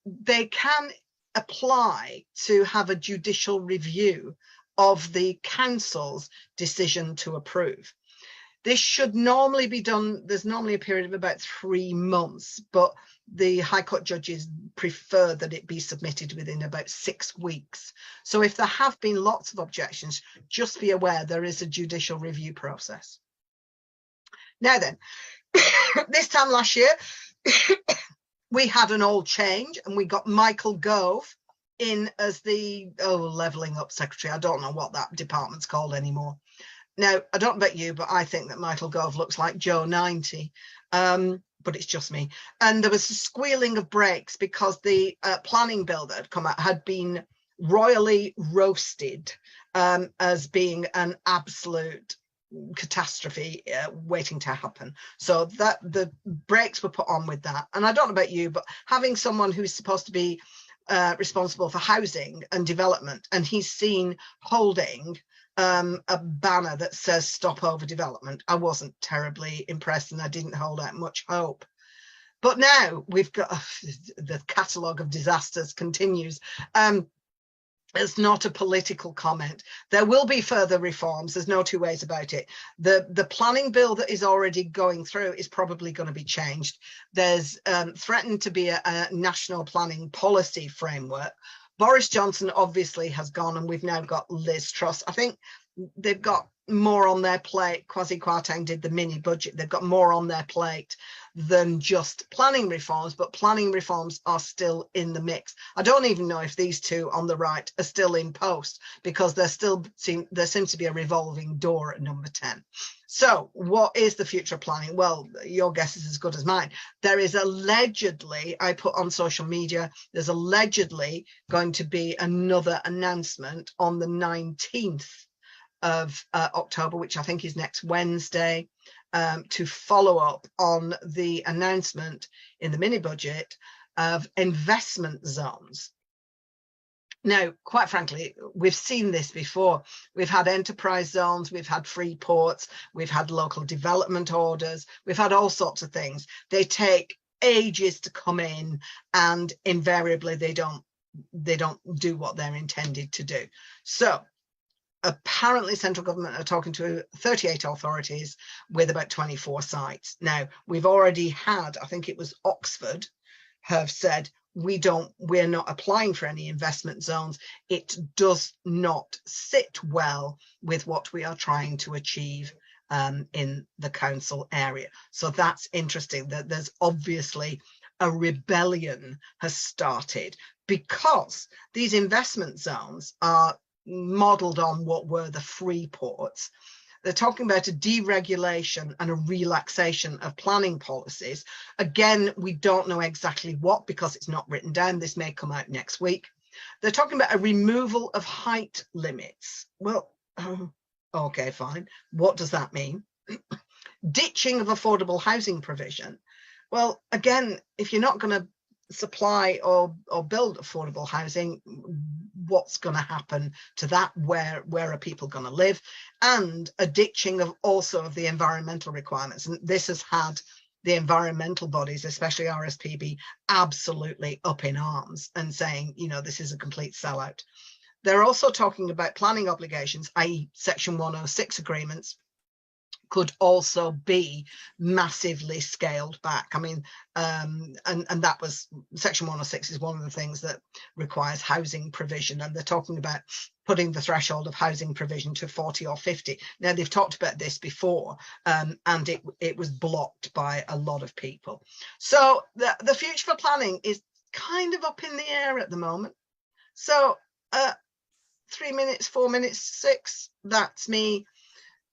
[SPEAKER 3] they can apply to have a judicial review of the council's decision to approve. This should normally be done, there's normally a period of about 3 months, but the High Court judges prefer that it be submitted within about 6 weeks. So if there have been lots of objections, just be aware there is a judicial review process. Now then, this time last year, we had an old change and we got Michael Gove in as the levelling up secretary. I don't know what that department's called anymore. Now, I don't know about you, but I think that Michael Gove looks like Joe 90, but it's just me. And there was a squealing of brakes because the planning bill that had come out had been royally roasted as being an absolute catastrophe waiting to happen. So that the brakes were put on with that. And I don't know about you, but having someone who's supposed to be responsible for housing and development, and he's seen holding a banner that says stop overdevelopment, I wasn't terribly impressed, and I didn't hold out much hope. But now we've got the catalogue of disasters continues. It's not a political comment. There will be further reforms. There's no two ways about it. The planning bill that is already going through is probably going to be changed. There's threatened to be a national planning policy framework. Boris Johnson obviously has gone, and we've now got Liz Truss. I think they've got more on their plate. Kwasi Kwarteng did the mini budget. They've got more on their plate than just planning reforms, but planning reforms are still in the mix. I don't even know if these two on the right are still in post, because there seems to be a revolving door at number 10. So what is the future of planning? Well, your guess is as good as mine. There is allegedly, I put on social media, there's allegedly going to be another announcement on the 19th of October, which I think is next Wednesday, to follow up on the announcement in the mini budget of investment zones. Now, quite frankly, we've seen this before. We've had enterprise zones, we've had free ports, we've had local development orders, we've had all sorts of things. They take ages to come in, and invariably they don't do what they're intended to do. So apparently central government are talking to 38 authorities with about 24 sites. Now, we've already had, I think it was Oxford, have said, we're not applying for any investment zones. It does not sit well with what we are trying to achieve in the council area. So that's interesting that there's obviously a rebellion has started, because these investment zones are modelled on what were the free ports. They're talking about a deregulation and a relaxation of planning policies. Again, we don't know exactly what, because it's not written down. This may come out next week. They're talking about a removal of height limits. Well, okay, fine. What does that mean? Ditching of affordable housing provision. Well, again, if you're not going to supply or build affordable housing, what's going to happen to that? Where are people going to live? And a ditching of also of the environmental requirements. And this has had the environmental bodies, especially RSPB, absolutely up in arms and saying, you know, this is a complete sellout. They're also talking about planning obligations, i.e. Section 106 agreements, could also be massively scaled back. I mean, and that was Section 106 is one of the things that requires housing provision, and they're talking about putting the threshold of housing provision to 40 or 50. Now, they've talked about this before, and it was blocked by a lot of people. So the future for planning is kind of up in the air at the moment. So 3 minutes, 4 minutes, 6. That's me.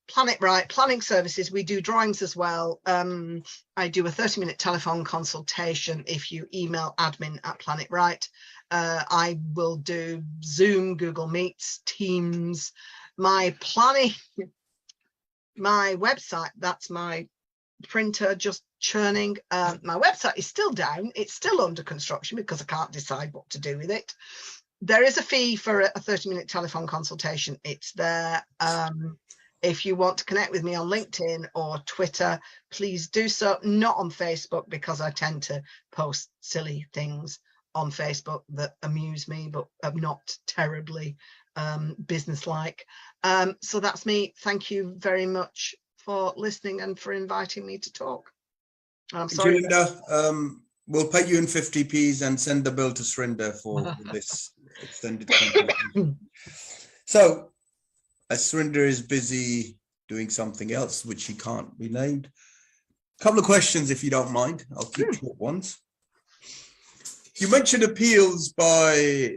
[SPEAKER 3] PLANiTWRiGHT planning services. We do drawings as well. I do a 30-minute telephone consultation if you email admin@PLANiTWRiGHT. I will do Zoom, Google Meets, Teams. My planning, my website, that's my printer just churning. My website is still down. It's still under construction because I can't decide what to do with it. There is a fee for a 30-minute telephone consultation. It's there. If you want to connect with me on LinkedIn or Twitter, please do so. Not on Facebook, because I tend to post silly things on Facebook that amuse me, but are not terribly businesslike. So that's me. Thank you very much for listening and for inviting me to talk. I'm sorry.
[SPEAKER 2] Linda, we'll pay you in 50p's and send the bill to Surinder for this extended consultation. So, as Surinder is busy doing something else, which he can't be named, a couple of questions, if you don't mind. I'll keep short ones. You mentioned appeals by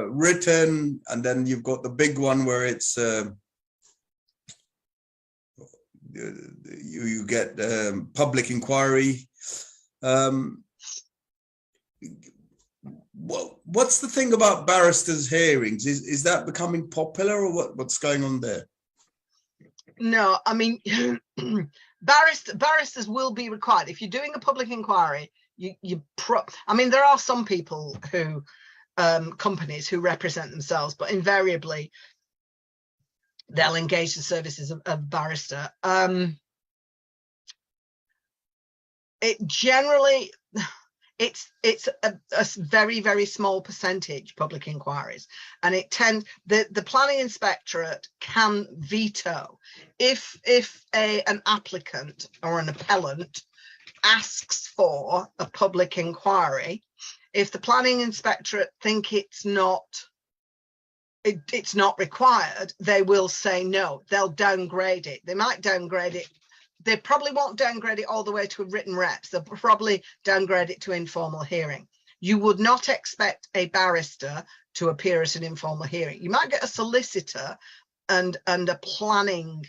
[SPEAKER 2] written, and then you've got the big one where it's you get public inquiry. What's the thing about barristers' hearings? Is that becoming popular, or what's going on there?
[SPEAKER 3] No, I mean, barristers will be required if you're doing a public inquiry. I mean, there are some people who companies who represent themselves, but invariably they'll engage the services of a barrister. It generally, it's a very, very small percentage public inquiries, and it tends, the planning inspectorate can veto if an applicant or an appellant asks for a public inquiry. If the planning inspectorate think it's not required, they will say no. They'll downgrade it. They might downgrade it. They probably won't downgrade it all the way to a written reps. They'll probably downgrade it to informal hearing. You would not expect a barrister to appear at an informal hearing. You might get a solicitor and a planning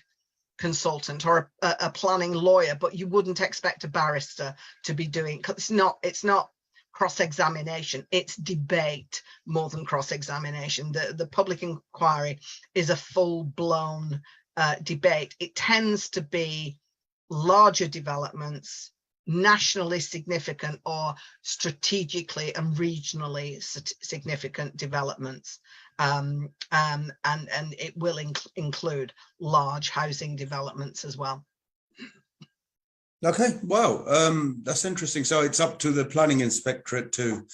[SPEAKER 3] consultant or a planning lawyer, but you wouldn't expect a barrister to be doing, because it's not cross-examination, it's debate more than cross-examination. The public inquiry is a full-blown debate. It tends to be larger developments, nationally significant or strategically and regionally significant developments, and it will include large housing developments as well.
[SPEAKER 2] Okay, wow, that's interesting. So it's up to the planning inspectorate to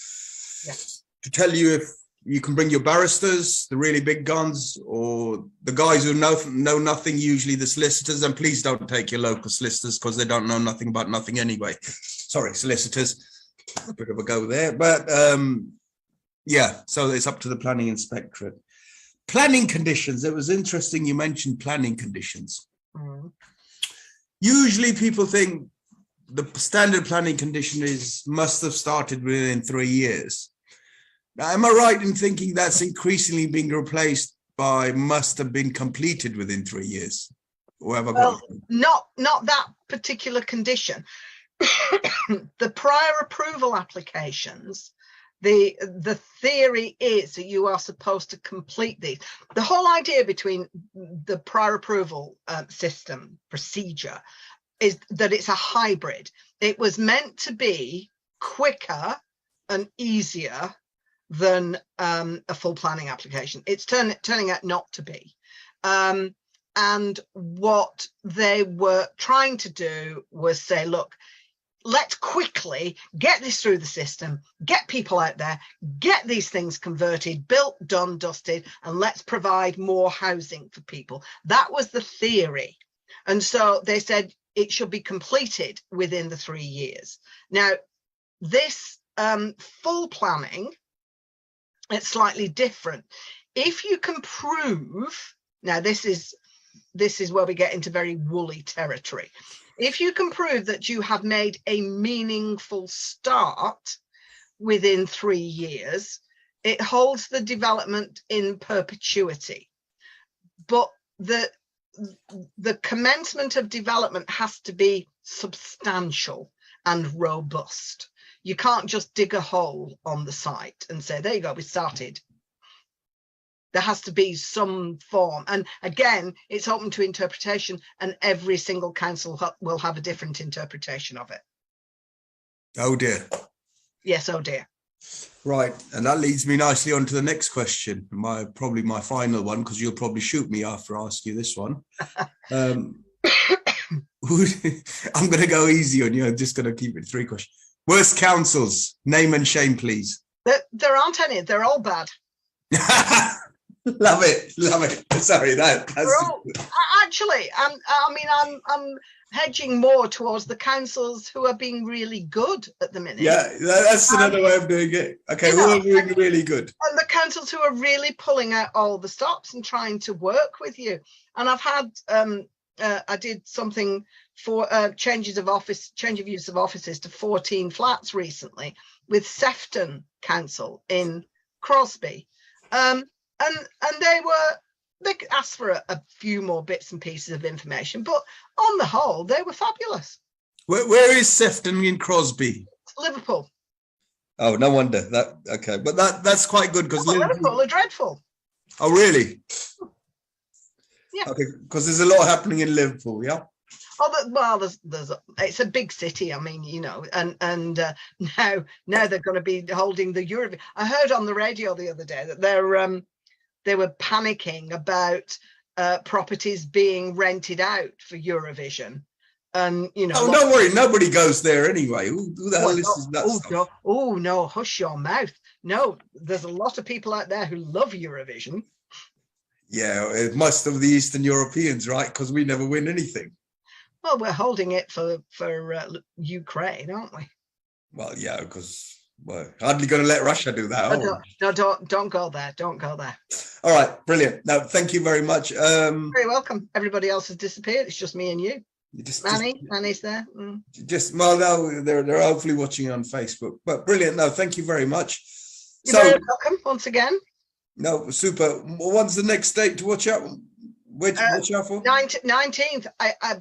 [SPEAKER 2] tell you if you can bring your barristers, the really big guns, or the guys who know nothing, usually the solicitors. And please don't take your local solicitors, because they don't know nothing about nothing anyway. Sorry, solicitors, a bit of a go there. But yeah, so it's up to the planning inspectorate. Planning conditions. It was interesting you mentioned planning conditions.
[SPEAKER 3] Mm.
[SPEAKER 2] Usually people think the standard planning condition must have started within 3 years. Now, am I right in thinking that's increasingly being replaced by must have been completed within 3 years? Or have I got
[SPEAKER 3] not that particular condition. The prior approval applications, the theory is that you are supposed to complete these. The whole idea between the prior approval system procedure is that it's a hybrid. It was meant to be quicker and easier than a full planning application. It's turning out not to be. And what they were trying to do was say, look, let's quickly get this through the system, get people out there, get these things converted, built, done, dusted, and let's provide more housing for people. That was the theory. And so they said it should be completed within the 3 years. Now, this full planning, it's slightly different. If you can prove, now this is where we get into very woolly territory. If you can prove that you have made a meaningful start within 3 years, It holds the development in perpetuity. But the commencement of development has to be substantial and robust. You can't just dig a hole on the site and say, there you go, we started. There has to be some form. And again, it's open to interpretation, and every single council will have a different interpretation of it.
[SPEAKER 2] Oh dear.
[SPEAKER 3] Yes, oh dear.
[SPEAKER 2] Right, and that leads me nicely on to the next question, probably my final one, because you'll probably shoot me after I ask you this one. I'm going to go easy on you. I'm just going to keep it 3 questions. Worst councils, name and shame, please.
[SPEAKER 3] There aren't any. They're all bad.
[SPEAKER 2] Love it. Sorry, that's
[SPEAKER 3] actually. I'm hedging more towards the councils who are being really good at the minute.
[SPEAKER 2] Yeah, that's another way of doing it. Okay, we're doing really good.
[SPEAKER 3] And the councils who are really pulling out all the stops and trying to work with you. And I've had, I did something for change of use of offices to 14 flats recently with Sefton Council in Crosby. And they asked for a few more bits and pieces of information, but on the whole, they were fabulous.
[SPEAKER 2] Where is Sefton in Crosby?
[SPEAKER 3] Liverpool.
[SPEAKER 2] Oh, no wonder. Okay, but that's quite good because
[SPEAKER 3] Liverpool are dreadful.
[SPEAKER 2] Oh, really?
[SPEAKER 3] Yeah.
[SPEAKER 2] Okay, because there's a lot happening in Liverpool. Yeah.
[SPEAKER 3] Oh, well, it's a big city. I mean, and now they're going to be holding the Eurovision. I heard on the radio the other day that they were panicking about properties being rented out for Eurovision. And
[SPEAKER 2] oh, don't worry, nobody goes there anyway. Who the hell listens to that stuff?
[SPEAKER 3] No, hush your mouth. No, there's a lot of people out there who love Eurovision.
[SPEAKER 2] Yeah, most of the Eastern Europeans, right? Because we never win anything.
[SPEAKER 3] Well, we're holding it for Ukraine, aren't we?
[SPEAKER 2] Well, yeah, because we're hardly going to let Russia do that.
[SPEAKER 3] Don't go there. Don't go there.
[SPEAKER 2] All right, brilliant. No, thank you very much.
[SPEAKER 3] Very welcome. Everybody else has disappeared. It's just me and you. Manny's there.
[SPEAKER 2] Well, no, they're hopefully watching on Facebook. But brilliant. No, thank you very much.
[SPEAKER 3] You're very welcome once again.
[SPEAKER 2] No, super. When's the next date to watch out? Where to watch out for?
[SPEAKER 3] 19th.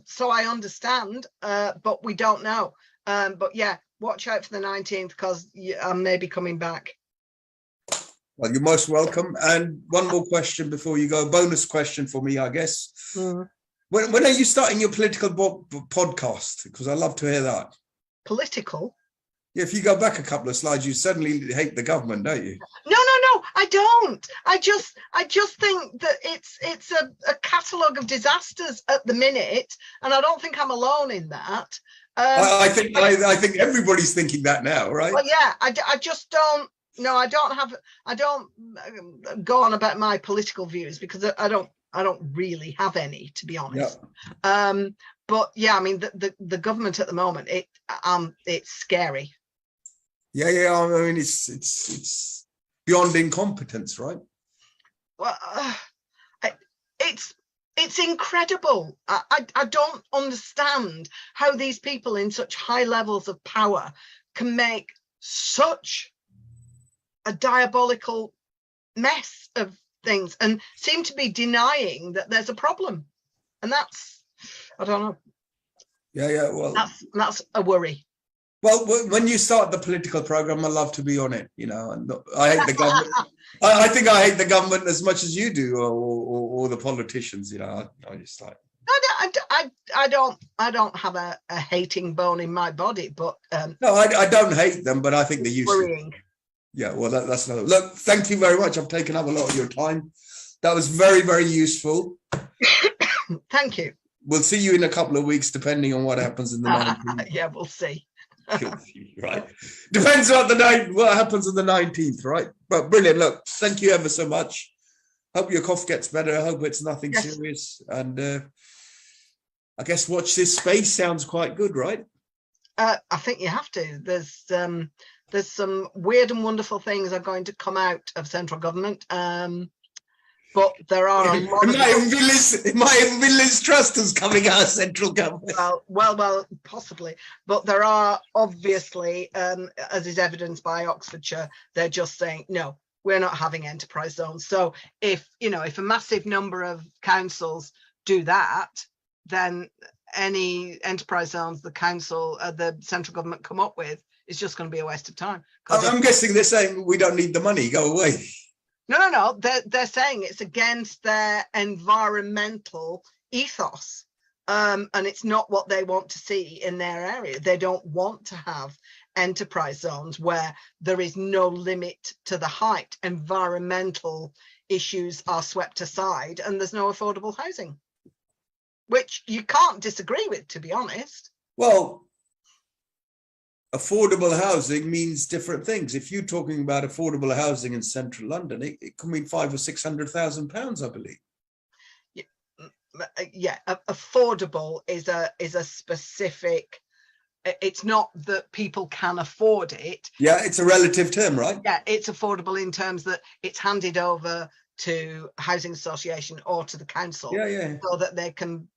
[SPEAKER 3] So I understand, but we don't know. But yeah, watch out for the 19th because I may be coming back.
[SPEAKER 2] Well, you're most welcome. And one more question before you go. Bonus question for me, I guess. When are you starting your political podcast? Because I love to hear that. Political? Yeah, if you go back a couple of slides, you suddenly hate the government, don't you?
[SPEAKER 3] No, I don't. I just think that it's a catalogue of disasters at the minute, and I don't think I'm alone in that.
[SPEAKER 2] I think everybody's thinking that now, right?
[SPEAKER 3] Well, yeah, I just don't. No, I don't go on about my political views because I don't really have any, to be honest. Yeah. But yeah, I mean the government at the moment, it's scary.
[SPEAKER 2] Yeah. I mean, it's beyond incompetence, right?
[SPEAKER 3] Well, it's incredible. I don't understand how these people in such high levels of power can make such a diabolical mess of things and seem to be denying that there's a problem. And that's, I don't know.
[SPEAKER 2] Yeah. Well,
[SPEAKER 3] that's a worry.
[SPEAKER 2] Well, when you start the political program, I love to be on it. And I hate the government. I think I hate the government as much as you do, or the politicians. I just like.
[SPEAKER 3] I don't have a hating bone in my body, but
[SPEAKER 2] no, I don't hate them, but I think they're useless.
[SPEAKER 3] Worrying.
[SPEAKER 2] Yeah, well, that's another. Look, thank you very much. I've taken up a lot of your time. That was very, very useful.
[SPEAKER 3] Thank you.
[SPEAKER 2] We'll see you in a couple of weeks, depending on what happens in the 19th.
[SPEAKER 3] Yeah, we'll see.
[SPEAKER 2] Right. Depends on what happens on the 19th, right? But brilliant. Look, thank you ever so much. Hope your cough gets better. I hope it's nothing serious. And I guess watch this space sounds quite good, right?
[SPEAKER 3] I think you have to. There's some weird and wonderful things are going to come out of central government. But there are a lot
[SPEAKER 2] it might even be Liz Truss who's coming out of central government.
[SPEAKER 3] Well, possibly. But there are obviously, as is evidenced by Oxfordshire, they're just saying, no, we're not having enterprise zones. So if, you know, if a massive number of councils do that, then any enterprise zones the council, the central government come up with is just going to be a waste of time.
[SPEAKER 2] I'm guessing they're saying we don't need the money, go away.
[SPEAKER 3] No. They're saying it's against their environmental ethos. And it's not what they want to see in their area. They don't want to have enterprise zones where there is no limit to the height. Environmental issues are swept aside and there's no affordable housing, which you can't disagree with, to be honest.
[SPEAKER 2] Well, affordable housing means different things. If you're talking about affordable housing in central London, it could mean £500,000 or £600,000, I believe.
[SPEAKER 3] Yeah, affordable is a specific. It's not that people can afford it.
[SPEAKER 2] Yeah, it's a relative term, right?
[SPEAKER 3] Yeah, it's affordable in terms that it's handed over to housing association or to the council, so that they can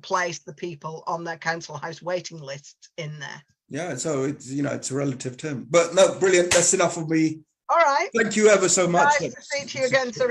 [SPEAKER 3] place the people on their council house waiting list in there.
[SPEAKER 2] Yeah, so it's, you know, it's a relative term. But no, brilliant. That's enough of me.
[SPEAKER 3] All right.
[SPEAKER 2] Thank you ever so much.
[SPEAKER 3] Nice to see you again, Sir.